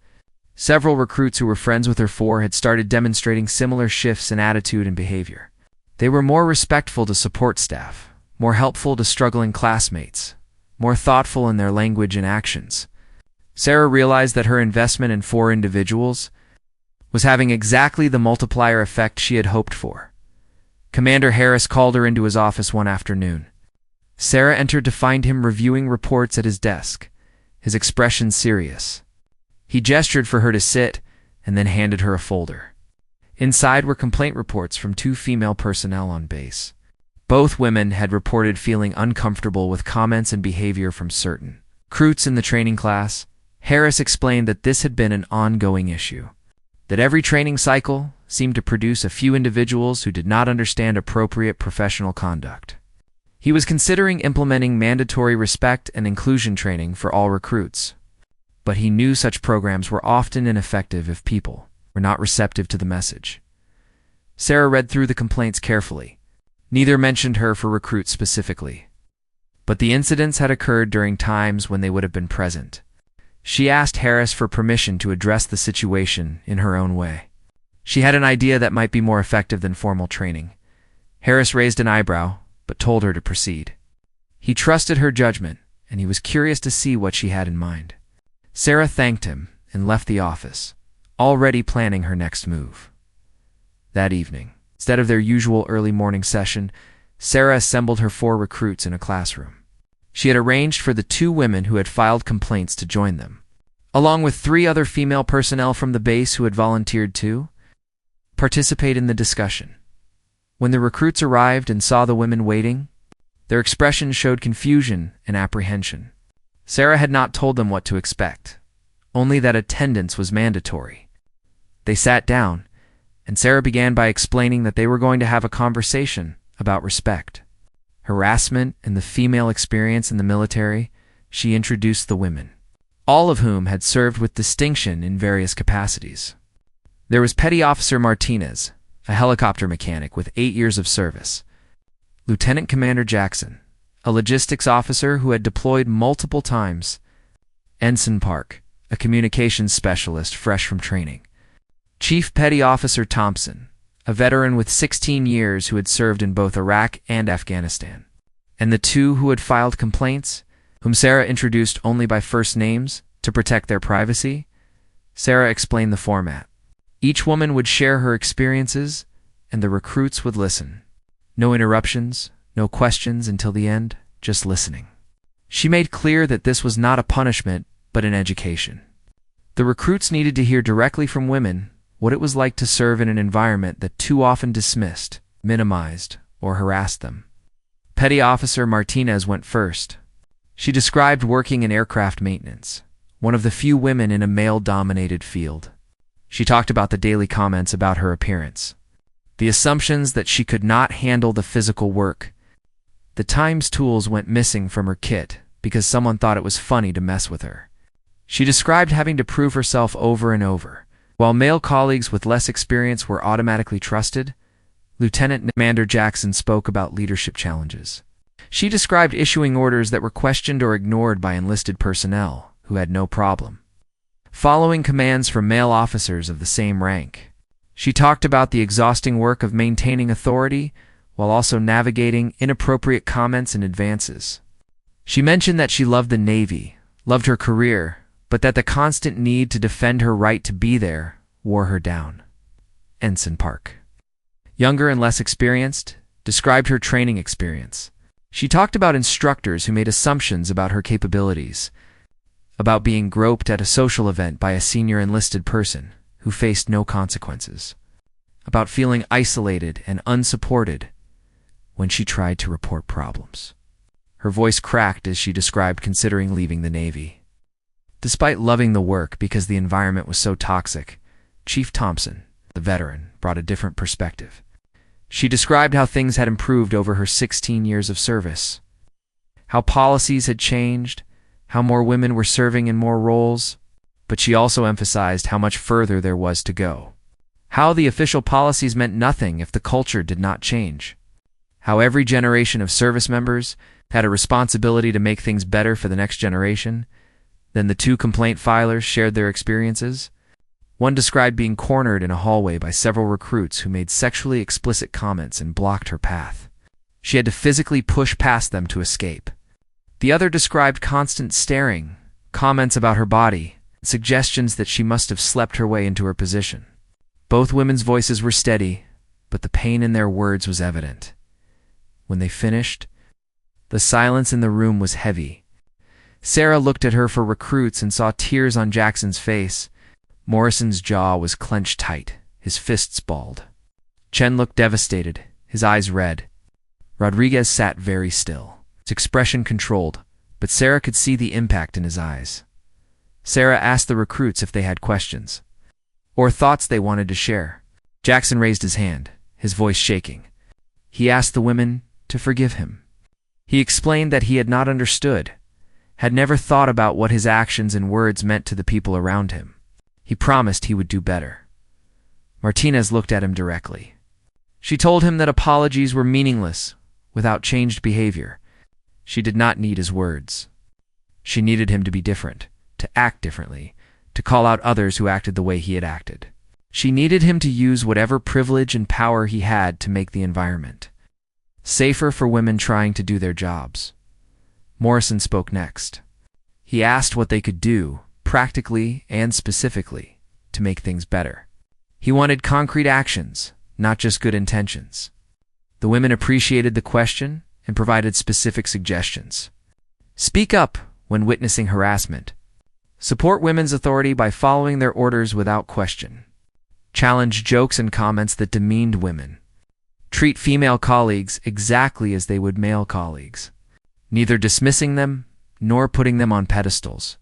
Several recruits who were friends with her 4 had started demonstrating similar shifts in attitude and behavior. They were more respectful to support staff, more helpful to struggling classmates, more thoughtful in their language and actions. Sarah realized that her investment in 4 individuals was having exactly the multiplier effect she had hoped for. Commander Harris called her into his office one afternoon. Sarah entered to find him reviewing reports at his desk, his expression serious. He gestured for her to sit and then handed her a folder. Inside were complaint reports from 2 female personnel on base. Both women had reported feeling uncomfortable with comments and behavior from certain recruits in the training class. Harris explained that this had been an ongoing issue, that every training cycle seemed to produce a few individuals who did not understand appropriate professional conduct. He was considering implementing mandatory respect and inclusion training for all recruits, but he knew such programs were often ineffective if people were not receptive to the message. Sarah read through the complaints carefully. Neither mentioned her for recruits specifically, but the incidents had occurred during times when they would have been present. She asked Harris for permission to address the situation in her own way. She had an idea that might be more effective than formal training. Harris raised an eyebrow, but told her to proceed. He trusted her judgment, and he was curious to see what she had in mind. Sarah thanked him and left the office, already planning her next move. That evening, instead of their usual early morning session, Sarah assembled her 4 recruits in a classroom. She had arranged for the 2 women who had filed complaints to join them, along with 3 other female personnel from the base who had volunteered to participate in the discussion. When the recruits arrived and saw the women waiting, their expressions showed confusion and apprehension. Sarah had not told them what to expect, only that attendance was mandatory. They sat down, and Sarah began by explaining that they were going to have a conversation about respect, harassment, and the female experience in the military. She introduced the women, all of whom had served with distinction in various capacities. There was Petty Officer Martinez, a helicopter mechanic with 8 years of service; Lieutenant Commander Jackson, a logistics officer who had deployed multiple times; Ensign Park, a communications specialist fresh from training; Chief Petty Officer Thompson, a veteran with 16 years who had served in both Iraq and Afghanistan; and the two who had filed complaints, whom Sarah introduced only by first names to protect their privacy. Sarah explained the format. Each woman would share her experiences, and the recruits would listen. No interruptions, no questions until the end, just listening. She made clear that this was not a punishment, but an education. The recruits needed to hear directly from women what it was like to serve in an environment that too often dismissed, minimized, or harassed them. Petty Officer Martinez went first. She described working in aircraft maintenance, one of the few women in a male-dominated field. She talked about the daily comments about her appearance, the assumptions that she could not handle the physical work. The times tools went missing from her kit because someone thought it was funny to mess with her. She described having to prove herself over and over. While male colleagues with less experience were automatically trusted, Lieutenant Commander Jackson spoke about leadership challenges. She described issuing orders that were questioned or ignored by enlisted personnel who had no problem following commands from male officers of the same rank. She talked about the exhausting work of maintaining authority while also navigating inappropriate comments and advances. She mentioned that she loved the Navy, loved her career, but that the constant need to defend her right to be there wore her down. Ensign Park, younger and less experienced, described her training experience. She talked about instructors who made assumptions about her capabilities, about being groped at a social event by a senior enlisted person who faced no consequences, about feeling isolated and unsupported when she tried to report problems. Her voice cracked as she described considering leaving the Navy. Despite loving the work because the environment was so toxic, Chief Thompson, the veteran, brought a different perspective. She described how things had improved over her 16 years of service, how policies had changed, how more women were serving in more roles, but she also emphasized how much further there was to go. How the official policies meant nothing if the culture did not change. How every generation of service members had a responsibility to make things better for the next generation. Then the two complaint filers shared their experiences. One described being cornered in a hallway by several recruits who made sexually explicit comments and blocked her path. She had to physically push past them to escape. The other described constant staring, comments about her body, and suggestions that she must have slept her way into her position. Both women's voices were steady, but the pain in their words was evident. When they finished, the silence in the room was heavy. Sarah looked at her for recruits and saw tears on Jackson's face. Morrison's jaw was clenched tight, his fists balled. Chen looked devastated, his eyes red. Rodriguez sat very still, his expression controlled, but Sarah could see the impact in his eyes. Sarah asked the recruits if they had questions or thoughts they wanted to share. Jackson raised his hand, his voice shaking. He asked the women to forgive him. He explained that he had not understood, had never thought about what his actions and words meant to the people around him. He promised he would do better. Martinez looked at him directly. She told him that apologies were meaningless without changed behavior. She did not need his words. She needed him to be different, to act differently, to call out others who acted the way he had acted. She needed him to use whatever privilege and power he had to make the environment safer for women trying to do their jobs. Morrison spoke next. He asked what they could do, practically and specifically, to make things better. He wanted concrete actions, not just good intentions. The women appreciated the question and provided specific suggestions. Speak up when witnessing harassment. Support women's authority by following their orders without question. Challenge jokes and comments that demeaned women. Treat female colleagues exactly as they would male colleagues, neither dismissing them nor putting them on pedestals.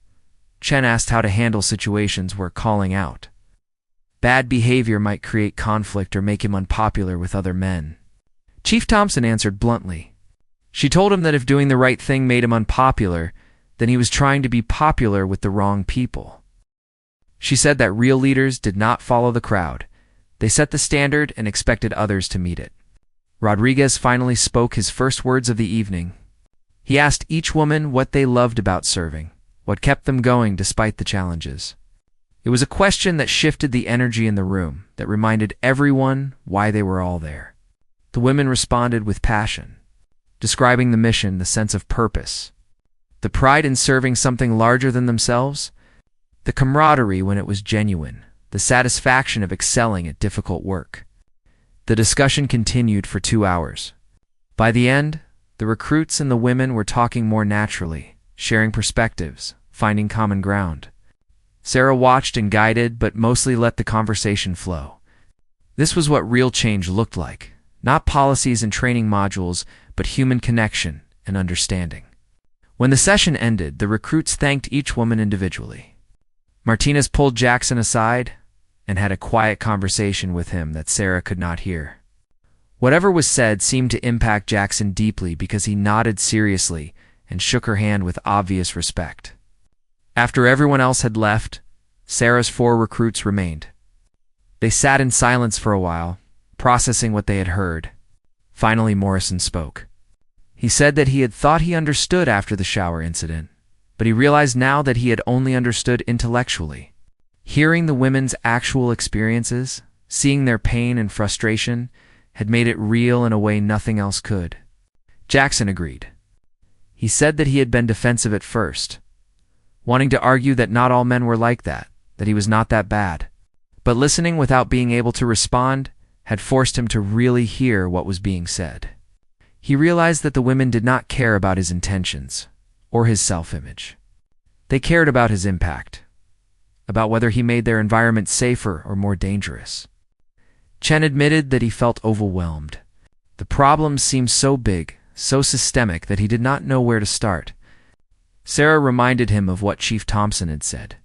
Chen asked how to handle situations where calling out bad behavior might create conflict or make him unpopular with other men. Chief Thompson answered bluntly. She told him that if doing the right thing made him unpopular, then he was trying to be popular with the wrong people. She said that real leaders did not follow the crowd. They set the standard and expected others to meet it. Rodriguez finally spoke his first words of the evening. He asked each woman what they loved about serving, what kept them going despite the challenges. It was a question that shifted the energy in the room, that reminded everyone why they were all there. The women responded with passion, describing the mission, the sense of purpose, the pride in serving something larger than themselves, the camaraderie when it was genuine, the satisfaction of excelling at difficult work. The discussion continued for 2 hours. By the end, the recruits and the women were talking more naturally, sharing perspectives, finding common ground. Sarah watched and guided, but mostly let the conversation flow. This was what real change looked like, not policies and training modules, but human connection and understanding. When the session ended, the recruits thanked each woman individually. Martinez pulled Jackson aside and had a quiet conversation with him that Sarah could not hear. Whatever was said seemed to impact Jackson deeply because he nodded seriously and shook her hand with obvious respect. After everyone else had left, Sarah's 4 recruits remained. They sat in silence for a while, processing what they had heard. Finally, Morrison spoke. He said that he had thought he understood after the shower incident, but he realized now that he had only understood intellectually. Hearing the women's actual experiences, seeing their pain and frustration, had made it real in a way nothing else could. Jackson agreed. He said that he had been defensive at first, wanting to argue that not all men were like that he was not that bad. But listening without being able to respond had forced him to really hear what was being said. He realized that the women did not care about his intentions or his self-image. They cared about his impact, about whether he made their environment safer or more dangerous. Chen admitted that he felt overwhelmed. The problems seemed so big, so systemic that he did not know where to start. Sarah reminded him of what Chief Thompson had said.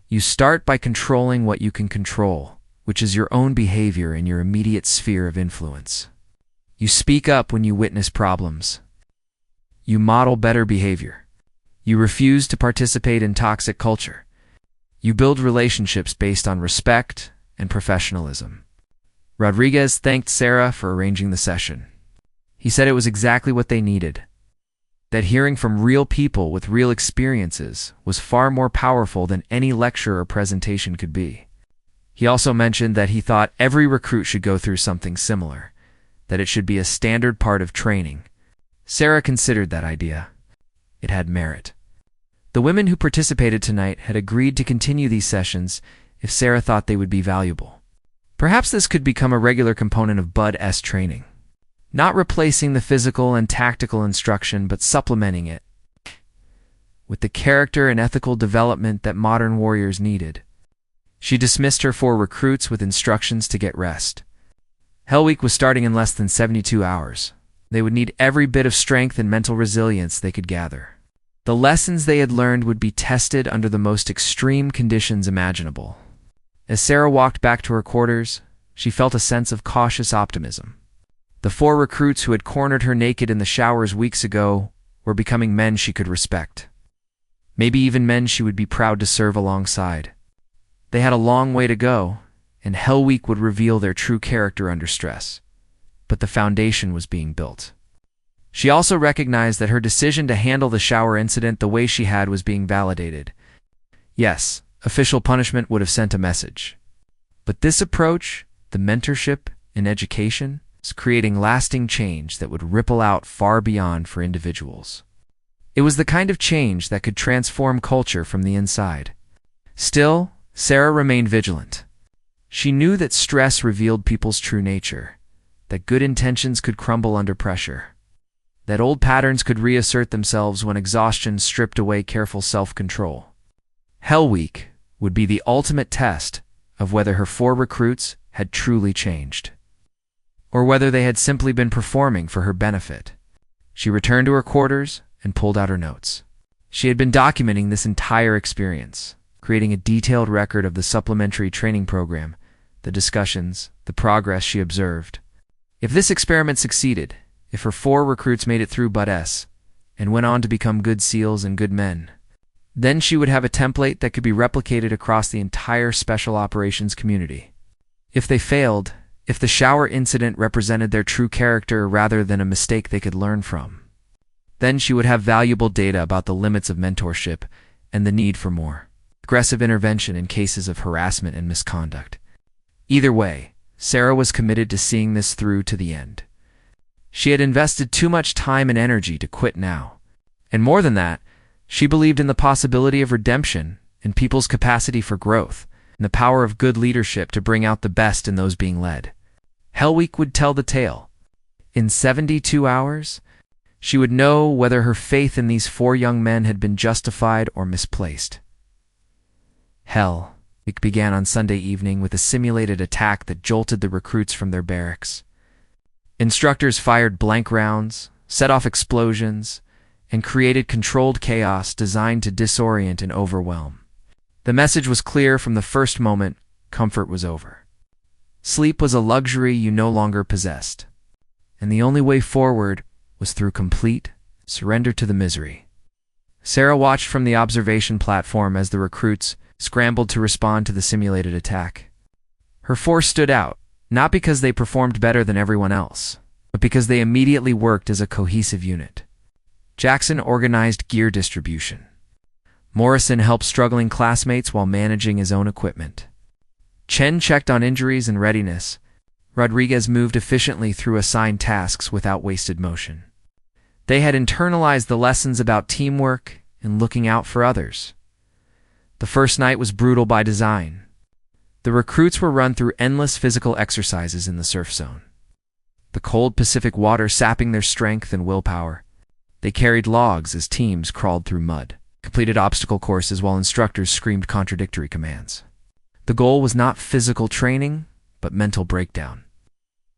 You start by controlling what you can control, which is your own behavior in your immediate sphere of influence. You speak up when you witness problems. You model better behavior. You refuse to participate in toxic culture. You build relationships based on respect and professionalism. Rodriguez thanked Sarah for arranging the session. He said it was exactly what they needed, that hearing from real people with real experiences was far more powerful than any lecture or presentation could be. He also mentioned that he thought every recruit should go through something similar, that it should be a standard part of training. Sarah considered that idea. It had merit. The women who participated tonight had agreed to continue these sessions if Sarah thought they would be valuable. Perhaps this could become a regular component of Bud-S training, not replacing the physical and tactical instruction, but supplementing it with the character and ethical development that modern warriors needed. She dismissed her 4 recruits with instructions to get rest. Hell Week was starting in less than 72 hours. They would need every bit of strength and mental resilience they could gather. The lessons they had learned would be tested under the most extreme conditions imaginable. As Sarah walked back to her quarters, she felt a sense of cautious optimism. The 4 recruits who had cornered her naked in the showers weeks ago were becoming men she could respect. Maybe even men she would be proud to serve alongside. They had a long way to go, and Hell Week would reveal their true character under stress. But the foundation was being built. She also recognized that her decision to handle the shower incident the way she had was being validated. Yes, official punishment would have sent a message. But this approach, the mentorship and education, is creating lasting change that would ripple out far beyond for individuals. It was the kind of change that could transform culture from the inside. Still, Sarah remained vigilant. She knew that stress revealed people's true nature, that good intentions could crumble under pressure, that old patterns could reassert themselves when exhaustion stripped away careful self-control. Hell Week would be the ultimate test of whether her 4 recruits had truly changed. or whether they had simply been performing for her benefit. She returned to her quarters and pulled out her notes. She had been documenting this entire experience, creating a detailed record of the supplementary training program, the discussions, the progress she observed. If this experiment succeeded, if her 4 recruits made it through But S and went on to become good SEALs and good men, then she would have a template that could be replicated across the entire special operations community. If they failed, if the shower incident represented their true character rather than a mistake they could learn from, then she would have valuable data about the limits of mentorship and the need for more aggressive intervention in cases of harassment and misconduct. Either way, Sarah was committed to seeing this through to the end. She had invested too much time and energy to quit now. And more than that, she believed in the possibility of redemption, in people's capacity for growth, and the power of good leadership to bring out the best in those being led. Hell Week would tell the tale. In 72 hours, she would know whether her faith in these 4 young men had been justified or misplaced. Hell Week began on Sunday evening with a simulated attack that jolted the recruits from their barracks. Instructors fired blank rounds, set off explosions, and created controlled chaos designed to disorient and overwhelm. The message was clear from the first moment: comfort was over. Sleep was a luxury you no longer possessed, and the only way forward was through complete surrender to the misery. Sarah watched from the observation platform as the recruits scrambled to respond to the simulated attack. Her force stood out, not because they performed better than everyone else, but because they immediately worked as a cohesive unit. Jackson organized gear distribution. Morrison helped struggling classmates while managing his own equipment. Chen checked on injuries and readiness. Rodriguez moved efficiently through assigned tasks without wasted motion. They had internalized the lessons about teamwork and looking out for others. The first night was brutal by design. The recruits were run through endless physical exercises in the surf zone, the cold Pacific water sapping their strength and willpower. They carried logs as teams crawled through mud, completed obstacle courses while instructors screamed contradictory commands. The goal was not physical training, but mental breakdown.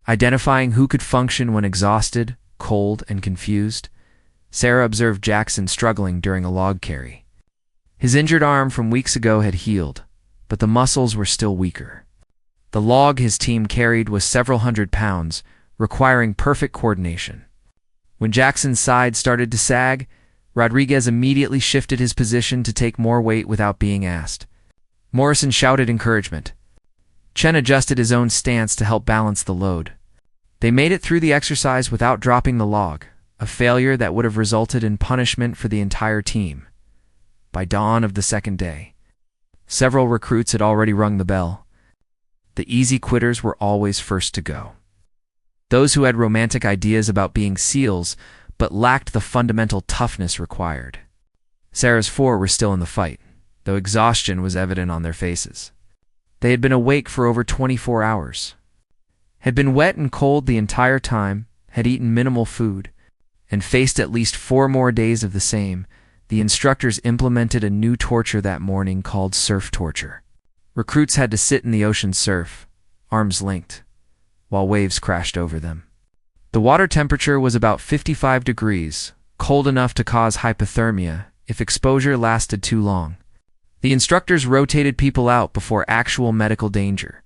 Identifying who could function when exhausted, cold, and confused, Sarah observed Jackson struggling during a log carry. His injured arm from weeks ago had healed, but the muscles were still weaker. The log his team carried was several hundred pounds, requiring perfect coordination. When Jackson's side started to sag, Rodriguez immediately shifted his position to take more weight without being asked. Morrison shouted encouragement. Chen adjusted his own stance to help balance the load. They made it through the exercise without dropping the log, a failure that would have resulted in punishment for the entire team. By dawn of the second day, several recruits had already rung the bell. The easy quitters were always first to go. Those who had romantic ideas about being SEALs but lacked the fundamental toughness required. Sarah's 4 were still in the fight, though exhaustion was evident on their faces. They had been awake for over 24 hours, had been wet and cold the entire time, had eaten minimal food, and faced at least 4 more days of the same. The instructors implemented a new torture that morning called surf torture. Recruits had to sit in the ocean surf, arms linked, while waves crashed over them. The water temperature was about 55 degrees, cold enough to cause hypothermia if exposure lasted too long. The instructors rotated people out before actual medical danger.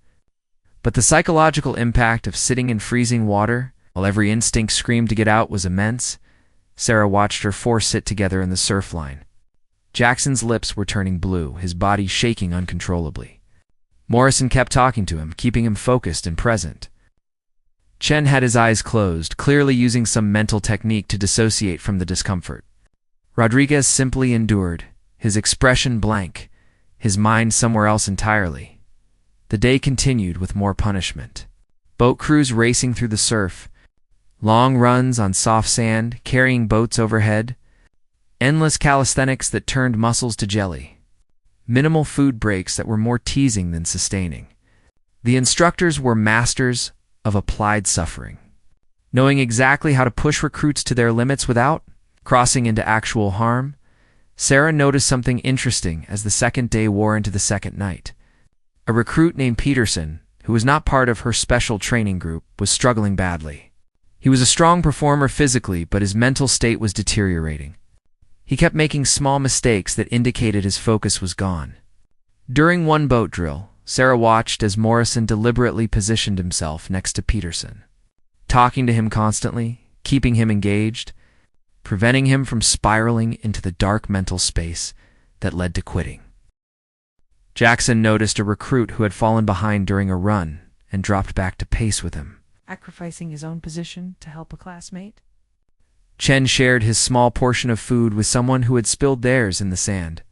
But the psychological impact of sitting in freezing water, while every instinct screamed to get out, was immense. Sarah watched her 4 sit together in the surf line. Jackson's lips were turning blue, his body shaking uncontrollably. Morrison kept talking to him, keeping him focused and present. Chen had his eyes closed, clearly using some mental technique to dissociate from the discomfort. Rodriguez simply endured, his expression blank, his mind somewhere else entirely. The day continued with more punishment. Boat crews racing through the surf, long runs on soft sand, carrying boats overhead, endless calisthenics that turned muscles to jelly, minimal food breaks that were more teasing than sustaining. The instructors were masters of applied suffering, knowing exactly how to push recruits to their limits without crossing into actual harm. Sarah noticed something interesting as the second day wore into the second night. A recruit named Peterson, who was not part of her special training group, was struggling badly. He was a strong performer physically, but his mental state was deteriorating. He kept making small mistakes that indicated his focus was gone. During one boat drill, Sarah watched as Morrison deliberately positioned himself next to Peterson, talking to him constantly, keeping him engaged, preventing him from spiraling into the dark mental space that led to quitting. Jackson noticed a recruit who had fallen behind during a run and dropped back to pace with him, Sacrificing his own position to help a classmate. Chen shared his small portion of food with someone who had spilled theirs in the sand.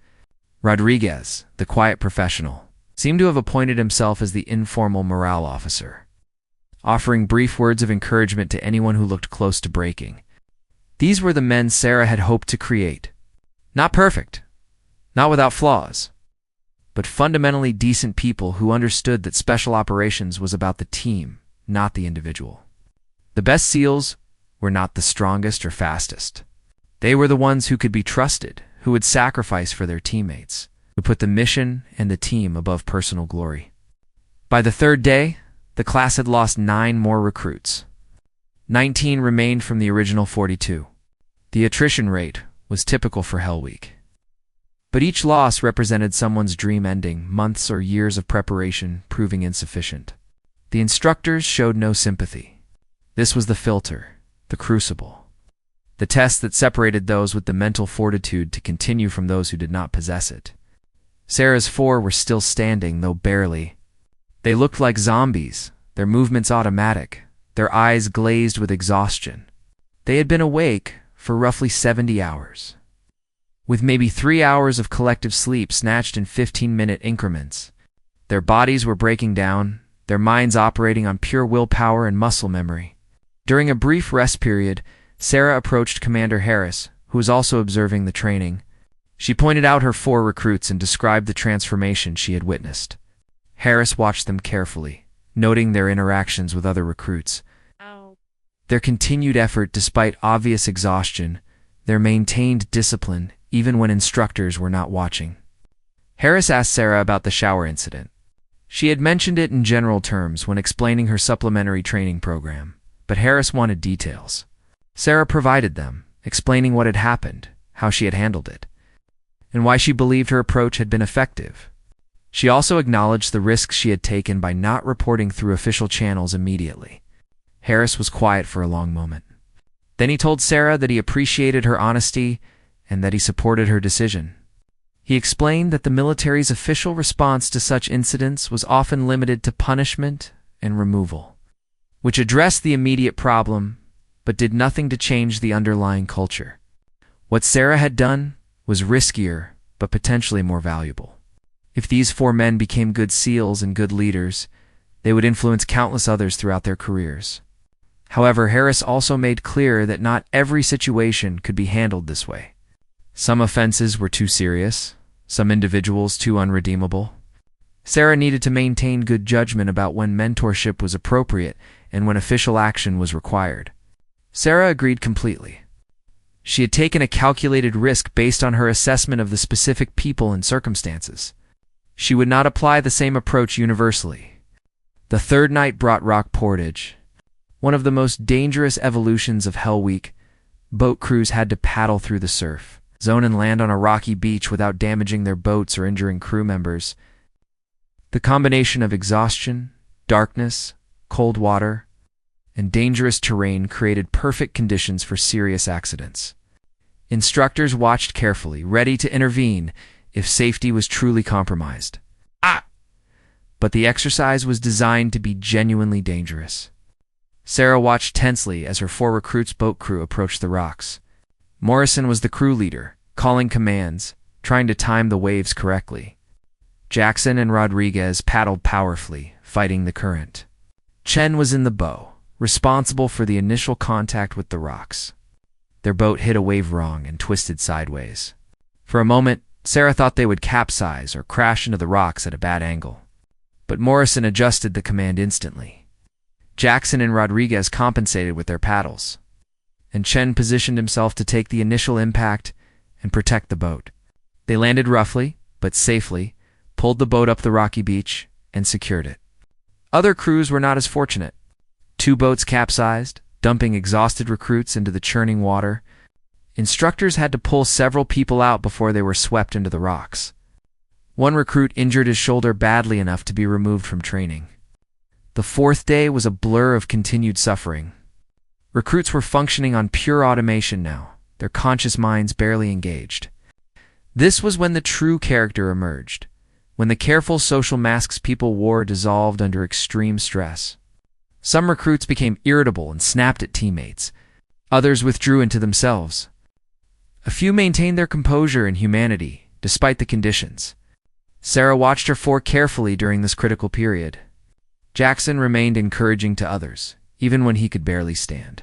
Rodriguez, the quiet professional, seemed to have appointed himself as the informal morale officer, offering brief words of encouragement to anyone who looked close to breaking. These were the men Sarah had hoped to create. Not perfect, not without flaws, but fundamentally decent people who understood that special operations was about the team, not the individual. The best SEALs were not the strongest or fastest. They were the ones who could be trusted, who would sacrifice for their teammates, who put the mission and the team above personal glory. By the third day, the class had lost 9 more recruits. 19 remained from the original 42. The attrition rate was typical for Hell Week. But each loss represented someone's dream ending, months or years of preparation proving insufficient. The instructors showed no sympathy. This was the filter, the crucible, the test that separated those with the mental fortitude to continue from those who did not possess it. Sarah's 4 were still standing, though barely. They looked like zombies, their movements automatic, their eyes glazed with exhaustion. They had been awake for roughly 70 hours, with maybe 3 hours of collective sleep snatched in 15-minute increments. Their bodies were breaking down, their minds operating on pure willpower and muscle memory. During a brief rest period, Sarah approached Commander Harris, who was also observing the training. She pointed out her 4 recruits and described the transformation she had witnessed. Harris watched them carefully, noting their interactions with other recruits, their continued effort despite obvious exhaustion, their maintained discipline even when instructors were not watching. Harris asked Sarah about the shower incident. She had mentioned it in general terms when explaining her supplementary training program, but Harris wanted details. Sarah provided them, explaining what had happened, how she had handled it, and why she believed her approach had been effective. She also acknowledged the risks she had taken by not reporting through official channels immediately. Harris was quiet for a long moment. Then he told Sarah that he appreciated her honesty and that he supported her decision. He explained that the military's official response to such incidents was often limited to punishment and removal, which addressed the immediate problem but did nothing to change the underlying culture. What Sarah had done was riskier but potentially more valuable. If these 4 men became good SEALs and good leaders, they would influence countless others throughout their careers. However, Harris also made clear that not every situation could be handled this way. Some offenses were too serious, some individuals too unredeemable. Sarah needed to maintain good judgment about when mentorship was appropriate and when official action was required. Sarah agreed completely. She had taken a calculated risk based on her assessment of the specific people and circumstances. She would not apply the same approach universally. The third night brought rock portage, one of the most dangerous evolutions of Hell Week. Boat crews had to paddle through the surf zone and land on a rocky beach without damaging their boats or injuring crew members. The combination of exhaustion, darkness, cold water, and dangerous terrain created perfect conditions for serious accidents. Instructors watched carefully, ready to intervene if safety was truly compromised. But the exercise was designed to be genuinely dangerous. Sarah watched tensely as her 4 recruits' boat crew approached the rocks. Morrison was the crew leader, calling commands, trying to time the waves correctly. Jackson and Rodriguez paddled powerfully, fighting the current. Chen was in the bow, responsible for the initial contact with the rocks. Their boat hit a wave wrong and twisted sideways. For a moment, Sarah thought they would capsize or crash into the rocks at a bad angle. But Morrison adjusted the command instantly. Jackson and Rodriguez compensated with their paddles, and Chen positioned himself to take the initial impact and protect the boat. They landed roughly, but safely, pulled the boat up the rocky beach, and secured it. Other crews were not as fortunate. 2 boats capsized, dumping exhausted recruits into the churning water. Instructors had to pull several people out before they were swept into the rocks. One recruit injured his shoulder badly enough to be removed from training. The 4th day was a blur of continued suffering. Recruits were functioning on pure automation now, their conscious minds barely engaged. This was when the true character emerged, when the careful social masks people wore dissolved under extreme stress. Some recruits became irritable and snapped at teammates. Others withdrew into themselves. A few maintained their composure and humanity, despite the conditions. Sarah watched her 4 carefully during this critical period. Jackson remained encouraging to others, even when he could barely stand.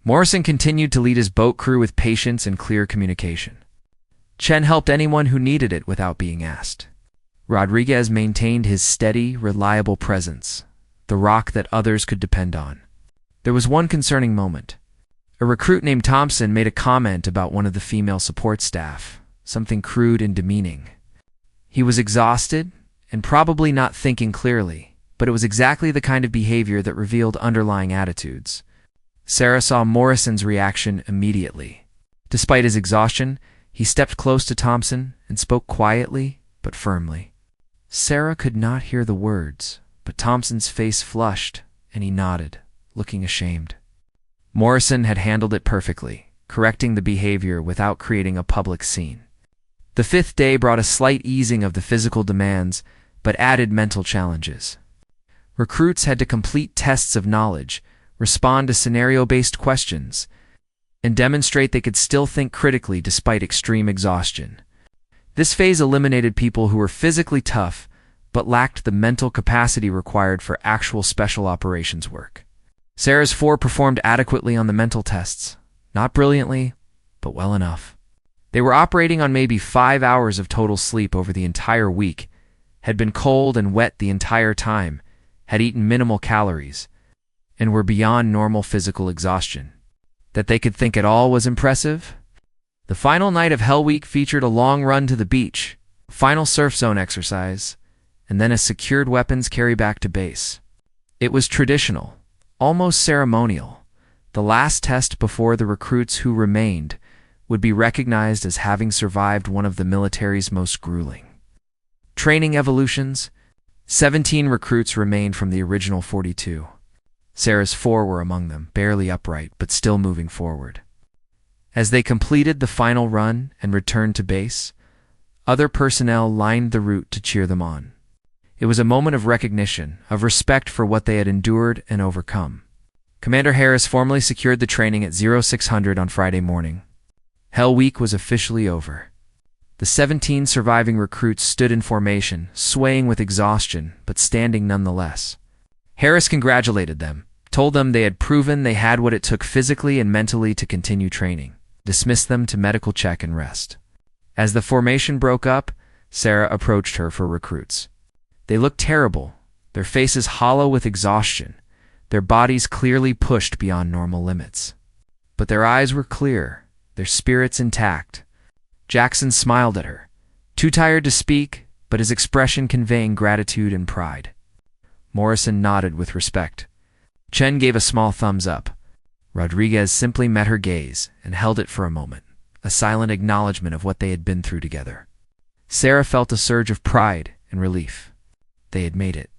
Morrison continued to lead his boat crew with patience and clear communication. Chen helped anyone who needed it without being asked. Rodriguez maintained his steady, reliable presence, the rock that others could depend on. There was one concerning moment. A recruit named Thompson made a comment about one of the female support staff, something crude and demeaning. He was exhausted and probably not thinking clearly, but it was exactly the kind of behavior that revealed underlying attitudes. Sarah saw Morrison's reaction immediately. Despite his exhaustion, he stepped close to Thompson and spoke quietly but firmly. Sarah could not hear the words, but Thompson's face flushed and he nodded, looking ashamed. Morrison had handled it perfectly, correcting the behavior without creating a public scene. The 5th day brought a slight easing of the physical demands, but added mental challenges. Recruits had to complete tests of knowledge, respond to scenario-based questions, and demonstrate they could still think critically despite extreme exhaustion. This phase eliminated people who were physically tough but lacked the mental capacity required for actual special operations work. Sarah's 4 performed adequately on the mental tests, not brilliantly, but well enough. They were operating on maybe 5 hours of total sleep over the entire week, had been cold and wet the entire time, had eaten minimal calories, and were beyond normal physical exhaustion. That they could think at all was impressive. The final night of Hell Week featured a long run to the beach, a final surf zone exercise, and then a secured weapons carry back to base. It was traditional, almost ceremonial. The last test before the recruits who remained would be recognized as having survived one of the military's most grueling training evolutions. 17 recruits remained from the original 42. Sarah's 4 were among them, barely upright but still moving forward. As they completed the final run and returned to base, other personnel lined the route to cheer them on. It was a moment of recognition, of respect for what they had endured and overcome. Commander Harris formally secured the training at 0600 on Friday morning. Hell Week was officially over. The 17 surviving recruits stood in formation, swaying with exhaustion, but standing nonetheless. Harris congratulated them, told them they had proven they had what it took physically and mentally to continue training, dismissed them to medical check and rest. As the formation broke up, Sarah approached her for recruits. They looked terrible, their faces hollow with exhaustion, their bodies clearly pushed beyond normal limits. But their eyes were clear, their spirits intact. Jackson smiled at her, too tired to speak, but his expression conveying gratitude and pride. Morrison nodded with respect. Chen gave a small thumbs up. Rodriguez simply met her gaze and held it for a moment, a silent acknowledgement of what they had been through together. Sarah felt a surge of pride and relief. They had made it.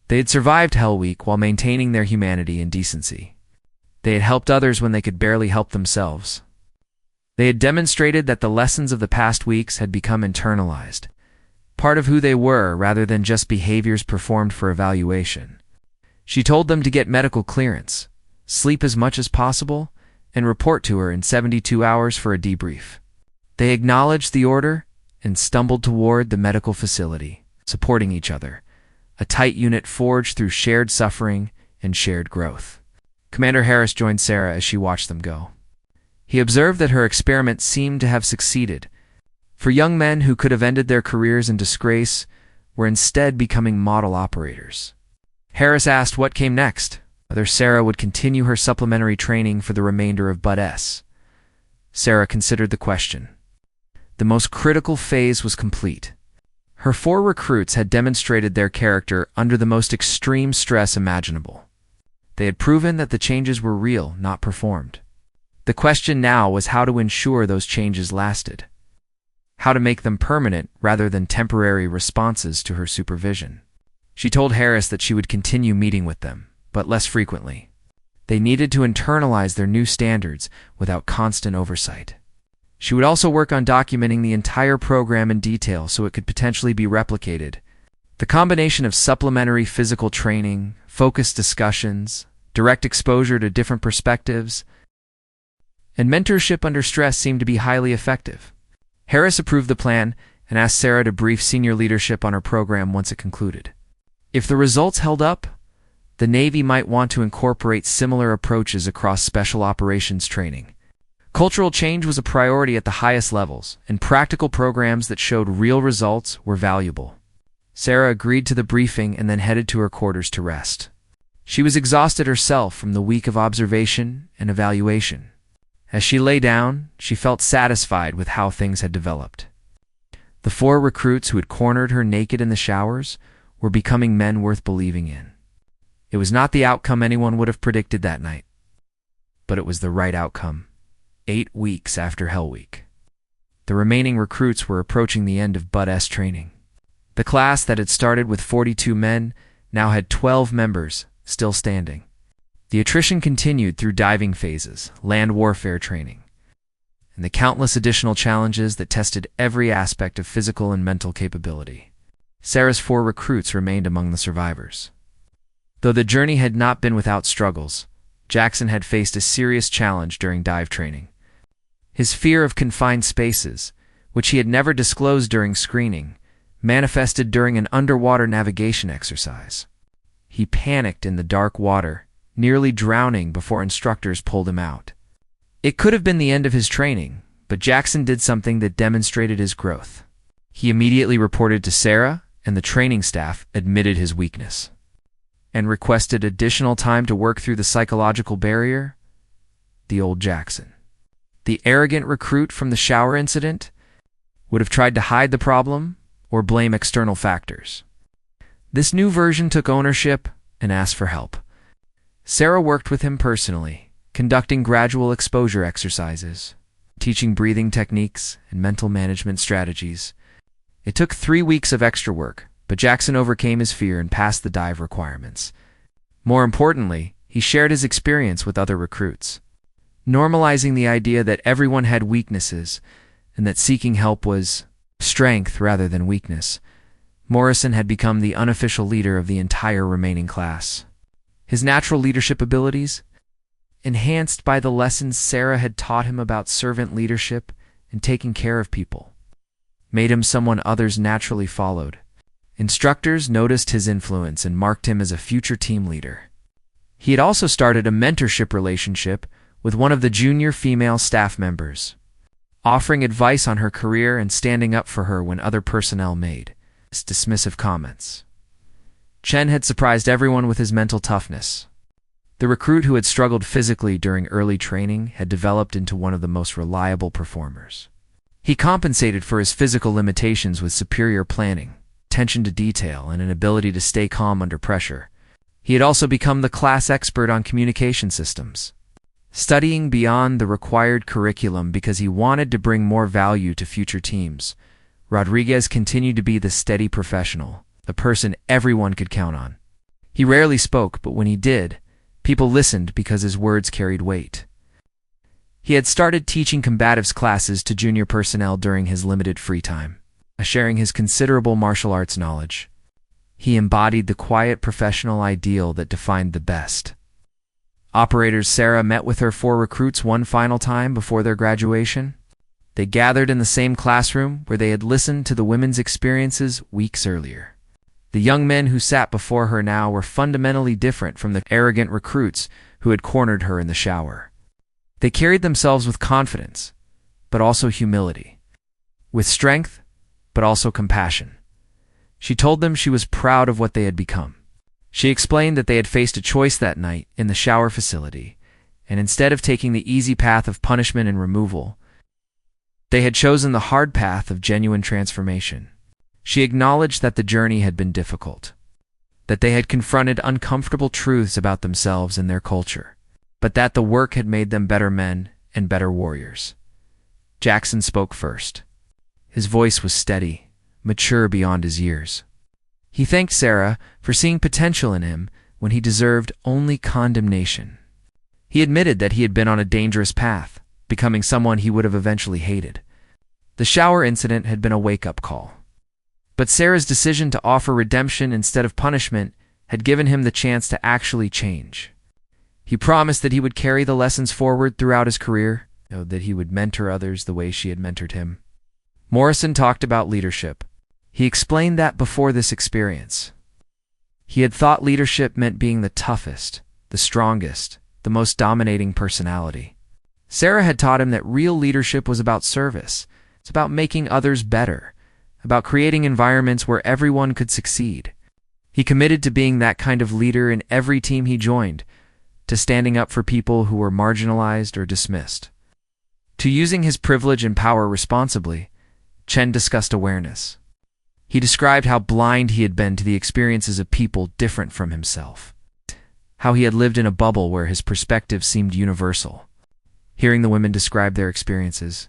They had survived Hell Week while maintaining their humanity and decency. They had helped others when they could barely help themselves. They had demonstrated that the lessons of the past weeks had become internalized, part of who they were rather than just behaviors performed for evaluation. She told them to get medical clearance, sleep as much as possible, and report to her in 72 hours for a debrief. They acknowledged the order and stumbled toward the medical facility, supporting each other, a tight unit forged through shared suffering and shared growth. Commander Harris joined Sarah as she watched them go. He observed that her experiment seemed to have succeeded, for young men who could have ended their careers in disgrace were instead becoming model operators. Harris asked what came next, whether Sarah would continue her supplementary training for the remainder of Bud S. Sarah considered the question. The most critical phase was complete. Her 4 recruits had demonstrated their character under the most extreme stress imaginable. They had proven that the changes were real, not performed. The question now was how to ensure those changes lasted. How to make them permanent rather than temporary responses to her supervision. She told Harris that she would continue meeting with them, but less frequently. They needed to internalize their new standards without constant oversight. She would also work on documenting the entire program in detail so it could potentially be replicated. The combination of supplementary physical training, focused discussions, direct exposure to different perspectives, and mentorship under stress seemed to be highly effective. Harris approved the plan and asked Sarah to brief senior leadership on her program once it concluded. If the results held up, the Navy might want to incorporate similar approaches across special operations training. Cultural change was a priority at the highest levels, and practical programs that showed real results were valuable. Sarah agreed to the briefing and then headed to her quarters to rest. She was exhausted herself from the week of observation and evaluation. As she lay down, she felt satisfied with how things had developed. The 4 recruits who had cornered her naked in the showers were becoming men worth believing in. It was not the outcome anyone would have predicted that night, but it was the right outcome. 8 weeks after Hell Week. The remaining recruits were approaching the end of Bud S training. The class that had started with 42 men now had 12 members still standing. The attrition continued through diving phases, land warfare training, and the countless additional challenges that tested every aspect of physical and mental capability. Sarah's 4 recruits remained among the survivors. Though the journey had not been without struggles, Jackson had faced a serious challenge during dive training. His fear of confined spaces, which he had never disclosed during screening, manifested during an underwater navigation exercise. He panicked in the dark water, nearly drowning before instructors pulled him out. It could have been the end of his training, but Jackson did something that demonstrated his growth. He immediately reported to Sarah, and the training staff admitted his weakness and requested additional time to work through the psychological barrier. The old Jackson, the arrogant recruit from the shower incident, would have tried to hide the problem or blame external factors. This new version took ownership and asked for help. Sarah worked with him personally, conducting gradual exposure exercises, teaching breathing techniques and mental management strategies. It took 3 weeks of extra work, but Jackson overcame his fear and passed the dive requirements. More importantly, he shared his experience with other recruits, normalizing the idea that everyone had weaknesses and that seeking help was strength rather than weakness. Morrison had become the unofficial leader of the entire remaining class. His natural leadership abilities, enhanced by the lessons Sarah had taught him about servant leadership and taking care of people, made him someone others naturally followed. Instructors noticed his influence and marked him as a future team leader. He had also started a mentorship relationship with one of the junior female staff members, offering advice on her career and standing up for her when other personnel made dismissive comments. Chen had surprised everyone with his mental toughness. The recruit who had struggled physically during early training had developed into one of the most reliable performers. He compensated for his physical limitations with superior planning, attention to detail, and an ability to stay calm under pressure. He had also become the class expert on communication systems, studying beyond the required curriculum because he wanted to bring more value to future teams. Rodriguez continued to be the steady professional, the person everyone could count on. He rarely spoke, but when he did, people listened because his words carried weight. He had started teaching combatives classes to junior personnel during his limited free time, sharing his considerable martial arts knowledge. He embodied the quiet professional ideal that defined the best. Operators Sarah met with her 4 recruits one final time before their graduation. They gathered in the same classroom where they had listened to the women's experiences weeks earlier. The young men who sat before her now were fundamentally different from the arrogant recruits who had cornered her in the shower. They carried themselves with confidence, but also humility, with strength, but also compassion. She told them she was proud of what they had become. She explained that they had faced a choice that night in the shower facility, and instead of taking the easy path of punishment and removal, they had chosen the hard path of genuine transformation. She acknowledged that the journey had been difficult, that they had confronted uncomfortable truths about themselves and their culture, but that the work had made them better men and better warriors. Jackson spoke first. His voice was steady, mature beyond his years. He thanked Sarah for seeing potential in him when he deserved only condemnation. He admitted that he had been on a dangerous path, becoming someone he would have eventually hated. The shower incident had been a wake-up call. But Sarah's decision to offer redemption instead of punishment had given him the chance to actually change. He promised that he would carry the lessons forward throughout his career, that he would mentor others the way she had mentored him. Morrison talked about leadership. He explained that before this experience, he had thought leadership meant being the toughest, the strongest, the most dominating personality. Sarah had taught him that real leadership was about service. It's about making others better, about creating environments where everyone could succeed. He committed to being that kind of leader in every team he joined, to standing up for people who were marginalized or dismissed, to using his privilege and power responsibly. Chen discussed awareness. He described how blind he had been to the experiences of people different from himself, how he had lived in a bubble where his perspective seemed universal. Hearing the women describe their experiences,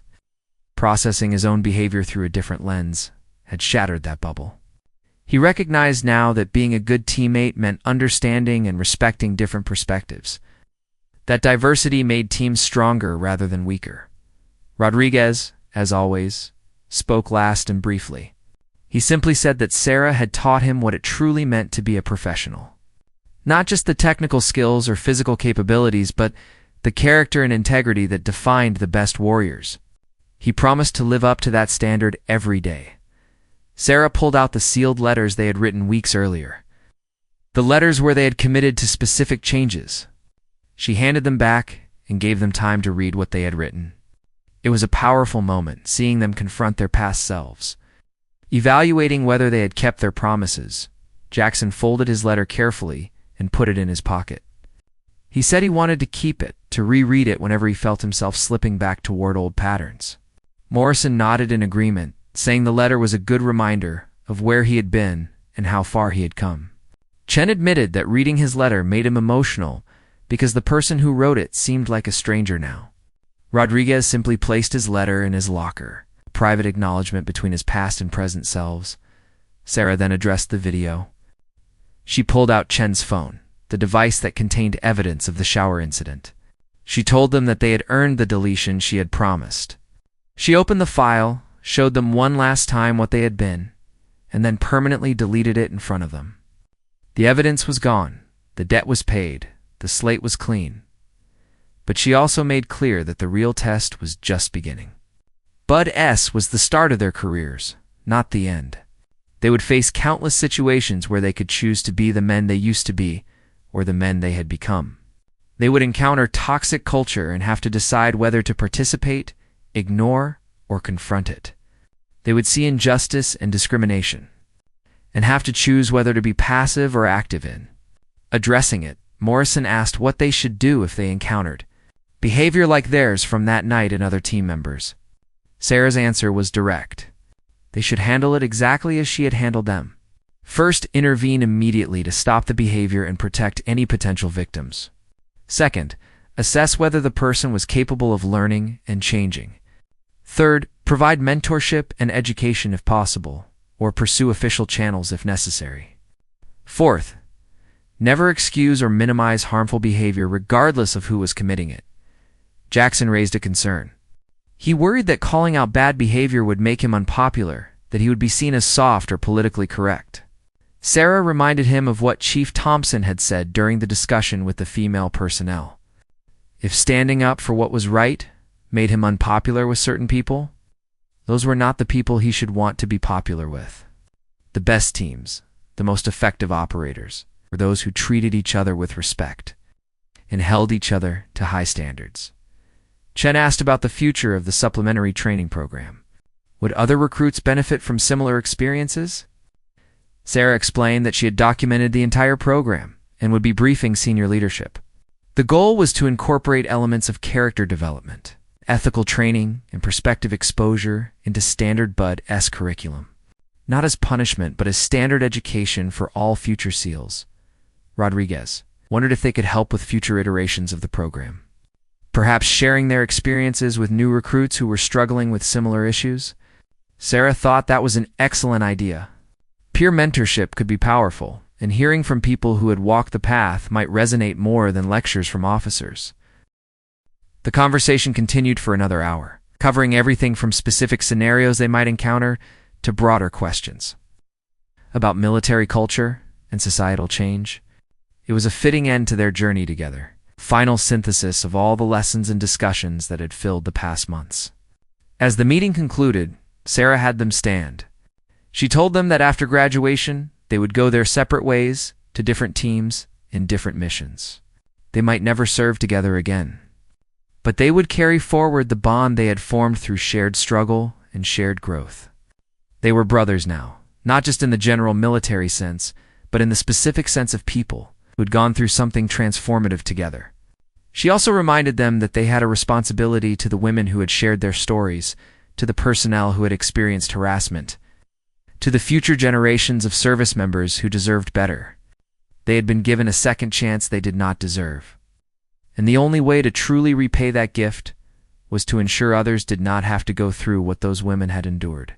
processing his own behavior through a different lens, had shattered that bubble. He recognized now that being a good teammate meant understanding and respecting different perspectives, that diversity made teams stronger rather than weaker. Rodriguez, as always, spoke last and briefly. He simply said that Sarah had taught him what it truly meant to be a professional. Not just the technical skills or physical capabilities, but the character and integrity that defined the best warriors. He promised to live up to that standard every day. Sarah pulled out the sealed letters they had written weeks earlier, the letters where they had committed to specific changes. She handed them back and gave them time to read what they had written. It was a powerful moment, seeing them confront their past selves. Evaluating whether they had kept their promises, Jackson folded his letter carefully and put it in his pocket. He said he wanted to keep it, to reread it whenever he felt himself slipping back toward old patterns. Morrison nodded in agreement, saying the letter was a good reminder of where he had been and how far he had come. Chen admitted that reading his letter made him emotional because the person who wrote it seemed like a stranger now. Rodriguez simply placed his letter in his locker, a private acknowledgement between his past and present selves. Sarah then addressed the video. She pulled out Chen's phone, the device that contained evidence of the shower incident. She told them that they had earned the deletion she had promised. She opened the file, showed them one last time what they had been, and then permanently deleted it in front of them. The evidence was gone, the debt was paid, the slate was clean. But she also made clear that the real test was just beginning. Bud S. was the start of their careers, not the end. They would face countless situations where they could choose to be the men they used to be, or the men they had become. They would encounter toxic culture and have to decide whether to participate, ignore, or confront it. They would see injustice and discrimination, and have to choose whether to be passive or active in. Addressing it, Morrison asked what they should do if they encountered behavior like theirs from that night in other team members. Sarah's answer was direct. They should handle it exactly as she had handled them. First, intervene immediately to stop the behavior and protect any potential victims. Second, assess whether the person was capable of learning and changing. Third, provide mentorship and education if possible, or pursue official channels if necessary. Fourth, never excuse or minimize harmful behavior regardless of who was committing it. Jackson raised a concern. He worried that calling out bad behavior would make him unpopular, that he would be seen as soft or politically correct. Sarah reminded him of what Chief Thompson had said during the discussion with the female personnel. If standing up for what was right made him unpopular with certain people, those were not the people he should want to be popular with. The best teams, the most effective operators, were those who treated each other with respect and held each other to high standards. Chen asked about the future of the supplementary training program. Would other recruits benefit from similar experiences? Sarah explained that she had documented the entire program and would be briefing senior leadership. The goal was to incorporate elements of character development, ethical training, and perspective exposure into standard Bud S curriculum. not as punishment but as standard education for all future SEALs. Rodriguez wondered if they could help with future iterations of the program. Perhaps sharing their experiences with new recruits who were struggling with similar issues? Sarah thought that was an excellent idea. Peer mentorship could be powerful, and hearing from people who had walked the path might resonate more than lectures from officers. The conversation continued for another hour, covering everything from specific scenarios they might encounter to broader questions about military culture and societal change. It was a fitting end to their journey together, final synthesis of all the lessons and discussions that had filled the past months. As the meeting concluded, Sarah had them stand. She told them that after graduation, they would go their separate ways to different teams in different missions. They might never serve together again, but they would carry forward the bond they had formed through shared struggle and shared growth. They were brothers now, not just in the general military sense, but in the specific sense of people who had gone through something transformative together. She also reminded them that they had a responsibility to the women who had shared their stories, to the personnel who had experienced harassment, to the future generations of service members who deserved better. They had been given a second chance they did not deserve. And the only way to truly repay that gift was to ensure others did not have to go through what those women had endured.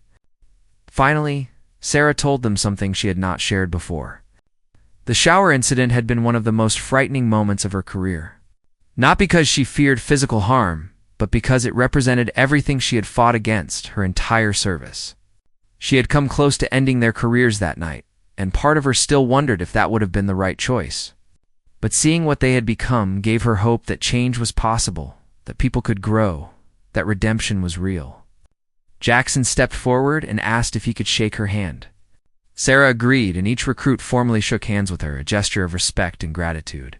Finally, Sarah told them something she had not shared before. The shower incident had been one of the most frightening moments of her career. Not because she feared physical harm, but because it represented everything she had fought against her entire service. She had come close to ending their careers that night, and part of her still wondered if that would have been the right choice. But seeing what they had become gave her hope that change was possible, that people could grow, that redemption was real. Jackson stepped forward and asked if he could shake her hand. Sarah agreed, and each recruit formally shook hands with her, a gesture of respect and gratitude.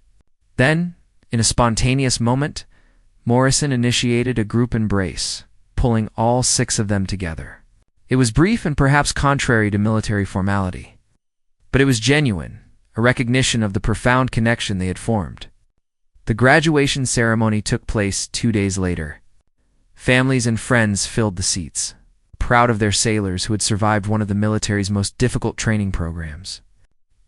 Then, in a spontaneous moment, Morrison initiated a group embrace, pulling all 6 of them together. It was brief and perhaps contrary to military formality, but it was genuine, a recognition of the profound connection they had formed. The graduation ceremony took place 2 days later. Families and friends filled the seats, proud of their sailors who had survived one of the military's most difficult training programs.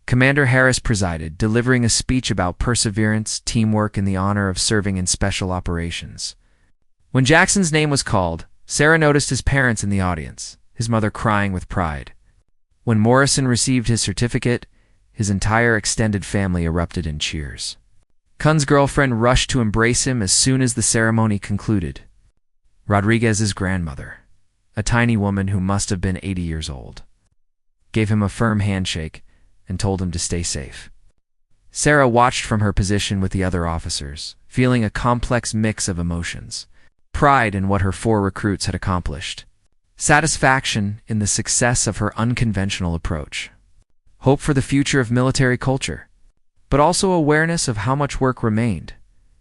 Commander Harris presided, delivering a speech about perseverance, teamwork, and the honor of serving in special operations. When Jackson's name was called, Sarah noticed his parents in the audience, his mother crying with pride. When Morrison received his certificate, his entire extended family erupted in cheers. Kuhn's girlfriend rushed to embrace him as soon as the ceremony concluded. Rodriguez's grandmother, a tiny woman who must have been 80 years old, gave him a firm handshake and told him to stay safe. Sarah watched from her position with the other officers, feeling a complex mix of emotions: pride in what her 4 recruits had accomplished, satisfaction in the success of her unconventional approach, hope for the future of military culture, but also awareness of how much work remained,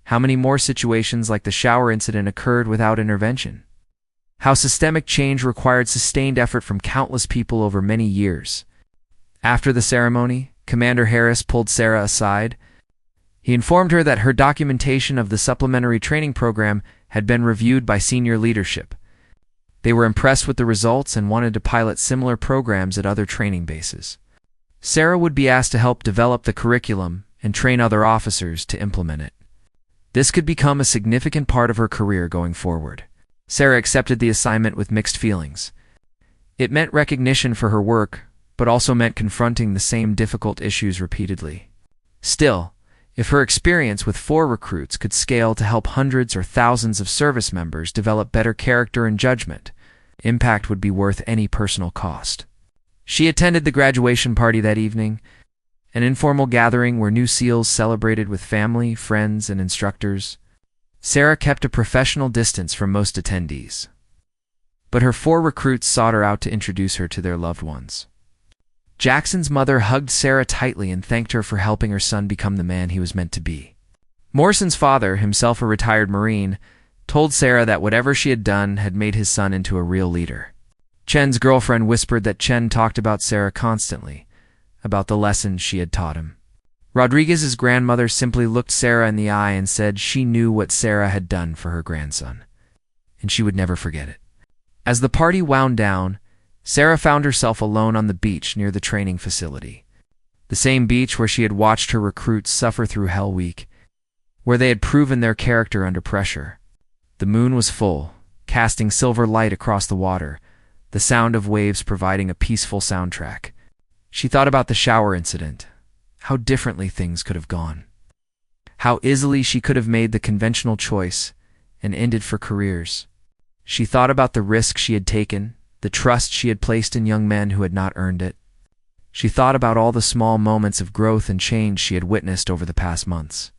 how many more situations like the shower incident occurred without intervention, how systemic change required sustained effort from countless people over many years. After the ceremony, Commander Harris pulled Sarah aside. He informed her that her documentation of the supplementary training program had been reviewed by senior leadership. They were impressed with the results and wanted to pilot similar programs at other training bases. Sarah would be asked to help develop the curriculum and train other officers to implement it. This could become a significant part of her career going forward. Sarah accepted the assignment with mixed feelings. It meant recognition for her work, but also meant confronting the same difficult issues repeatedly. Still, if her experience with 4 recruits could scale to help hundreds or thousands of service members develop better character and judgment, impact would be worth any personal cost. She attended the graduation party that evening, an informal gathering where new SEALs celebrated with family, friends, and instructors. Sarah kept a professional distance from most attendees, but her 4 recruits sought her out to introduce her to their loved ones. Jackson's mother hugged Sarah tightly and thanked her for helping her son become the man he was meant to be. Morrison's father, himself a retired Marine, told Sarah that whatever she had done had made his son into a real leader. Chen's girlfriend whispered that Chen talked about Sarah constantly, about the lessons she had taught him. Rodriguez's grandmother simply looked Sarah in the eye and said she knew what Sarah had done for her grandson, and she would never forget it. As the party wound down, Sarah found herself alone on the beach near the training facility. The same beach where she had watched her recruits suffer through Hell Week, where they had proven their character under pressure. The moon was full, casting silver light across the water, the sound of waves providing a peaceful soundtrack. She thought about the shower incident, how differently things could have gone, how easily she could have made the conventional choice and ended for careers. She thought about the risk she had taken, the trust she had placed in young men who had not earned it. She thought about all the small moments of growth and change she had witnessed over the past months.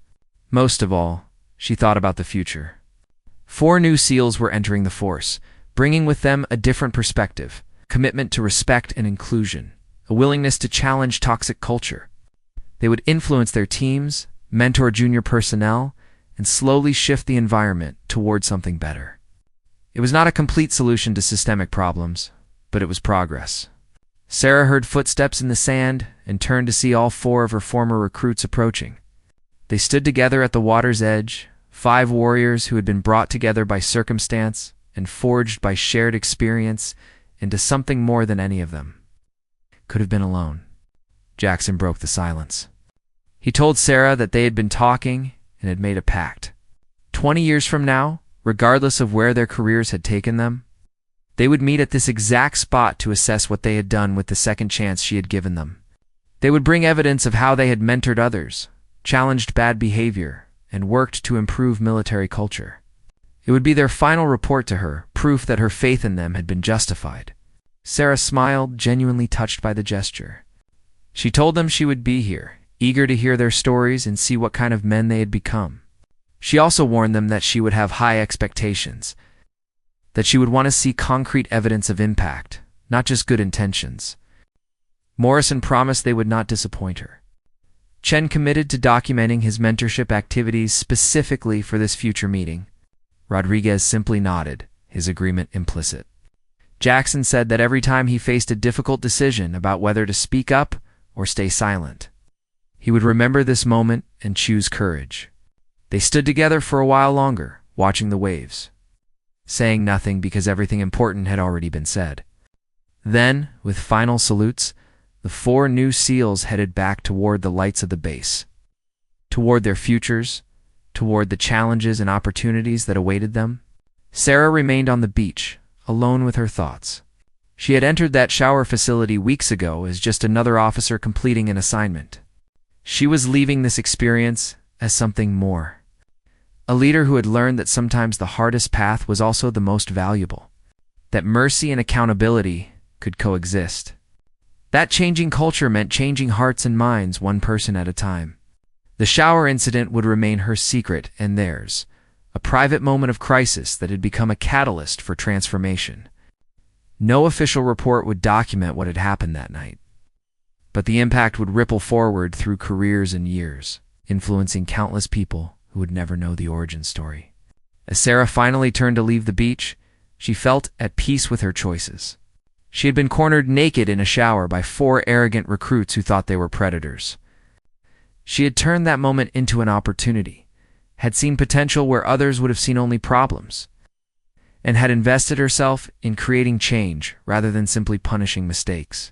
Most of all, she thought about the future. 4 new SEALs were entering the force, bringing with them a different perspective, commitment to respect and inclusion, a willingness to challenge toxic culture. They would influence their teams, mentor junior personnel, and slowly shift the environment toward something better. It was not a complete solution to systemic problems, but it was progress. Sarah heard footsteps in the sand and turned to see all 4 of her former recruits approaching. They stood together at the water's edge, 5 warriors who had been brought together by circumstance and forged by shared experience into something more than any of them could have been alone. Jackson broke the silence. He told Sarah that they had been talking and had made a pact. 20 years from now, regardless of where their careers had taken them, they would meet at this exact spot to assess what they had done with the second chance she had given them. They would bring evidence of how they had mentored others, challenged bad behavior, and worked to improve military culture. It would be their final report to her, proof that her faith in them had been justified. Sarah smiled, genuinely touched by the gesture. She told them she would be here, eager to hear their stories and see what kind of men they had become. She also warned them that she would have high expectations, that she would want to see concrete evidence of impact, not just good intentions. Morrison promised they would not disappoint her. Chen committed to documenting his mentorship activities specifically for this future meeting. Rodriguez simply nodded, his agreement implicit. Jackson said that every time he faced a difficult decision about whether to speak up or stay silent, he would remember this moment and choose courage. They stood together for a while longer, watching the waves, saying nothing because everything important had already been said. Then, with final salutes, the 4 new SEALs headed back toward the lights of the base, toward their futures, toward the challenges and opportunities that awaited them. Sarah remained on the beach, alone with her thoughts. She had entered that shower facility weeks ago as just another officer completing an assignment. She was leaving this experience as something more. A leader who had learned that sometimes the hardest path was also the most valuable, that mercy and accountability could coexist. That changing culture meant changing hearts and minds one person at a time. The shower incident would remain her secret and theirs, a private moment of crisis that had become a catalyst for transformation. No official report would document what had happened that night, but the impact would ripple forward through careers and years, influencing countless people who would never know the origin story. As Sarah finally turned to leave the beach, she felt at peace with her choices. She had been cornered naked in a shower by 4 arrogant recruits who thought they were predators. She had turned that moment into an opportunity, had seen potential where others would have seen only problems, and had invested herself in creating change rather than simply punishing mistakes.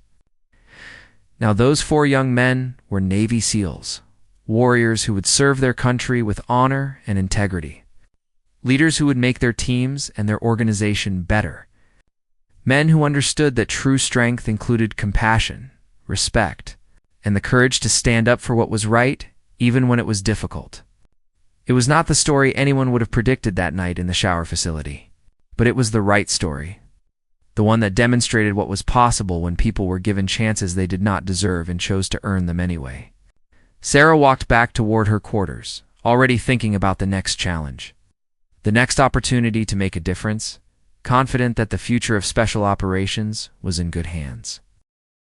Now those 4 young men were Navy SEALs, warriors who would serve their country with honor and integrity, leaders who would make their teams and their organization better, men who understood that true strength included compassion, respect, and the courage to stand up for what was right, even when it was difficult. It was not the story anyone would have predicted that night in the shower facility, but it was the right story, the one that demonstrated what was possible when people were given chances they did not deserve and chose to earn them anyway. Sarah walked back toward her quarters, already thinking about the next challenge, the next opportunity to make a difference, confident that the future of special operations was in good hands.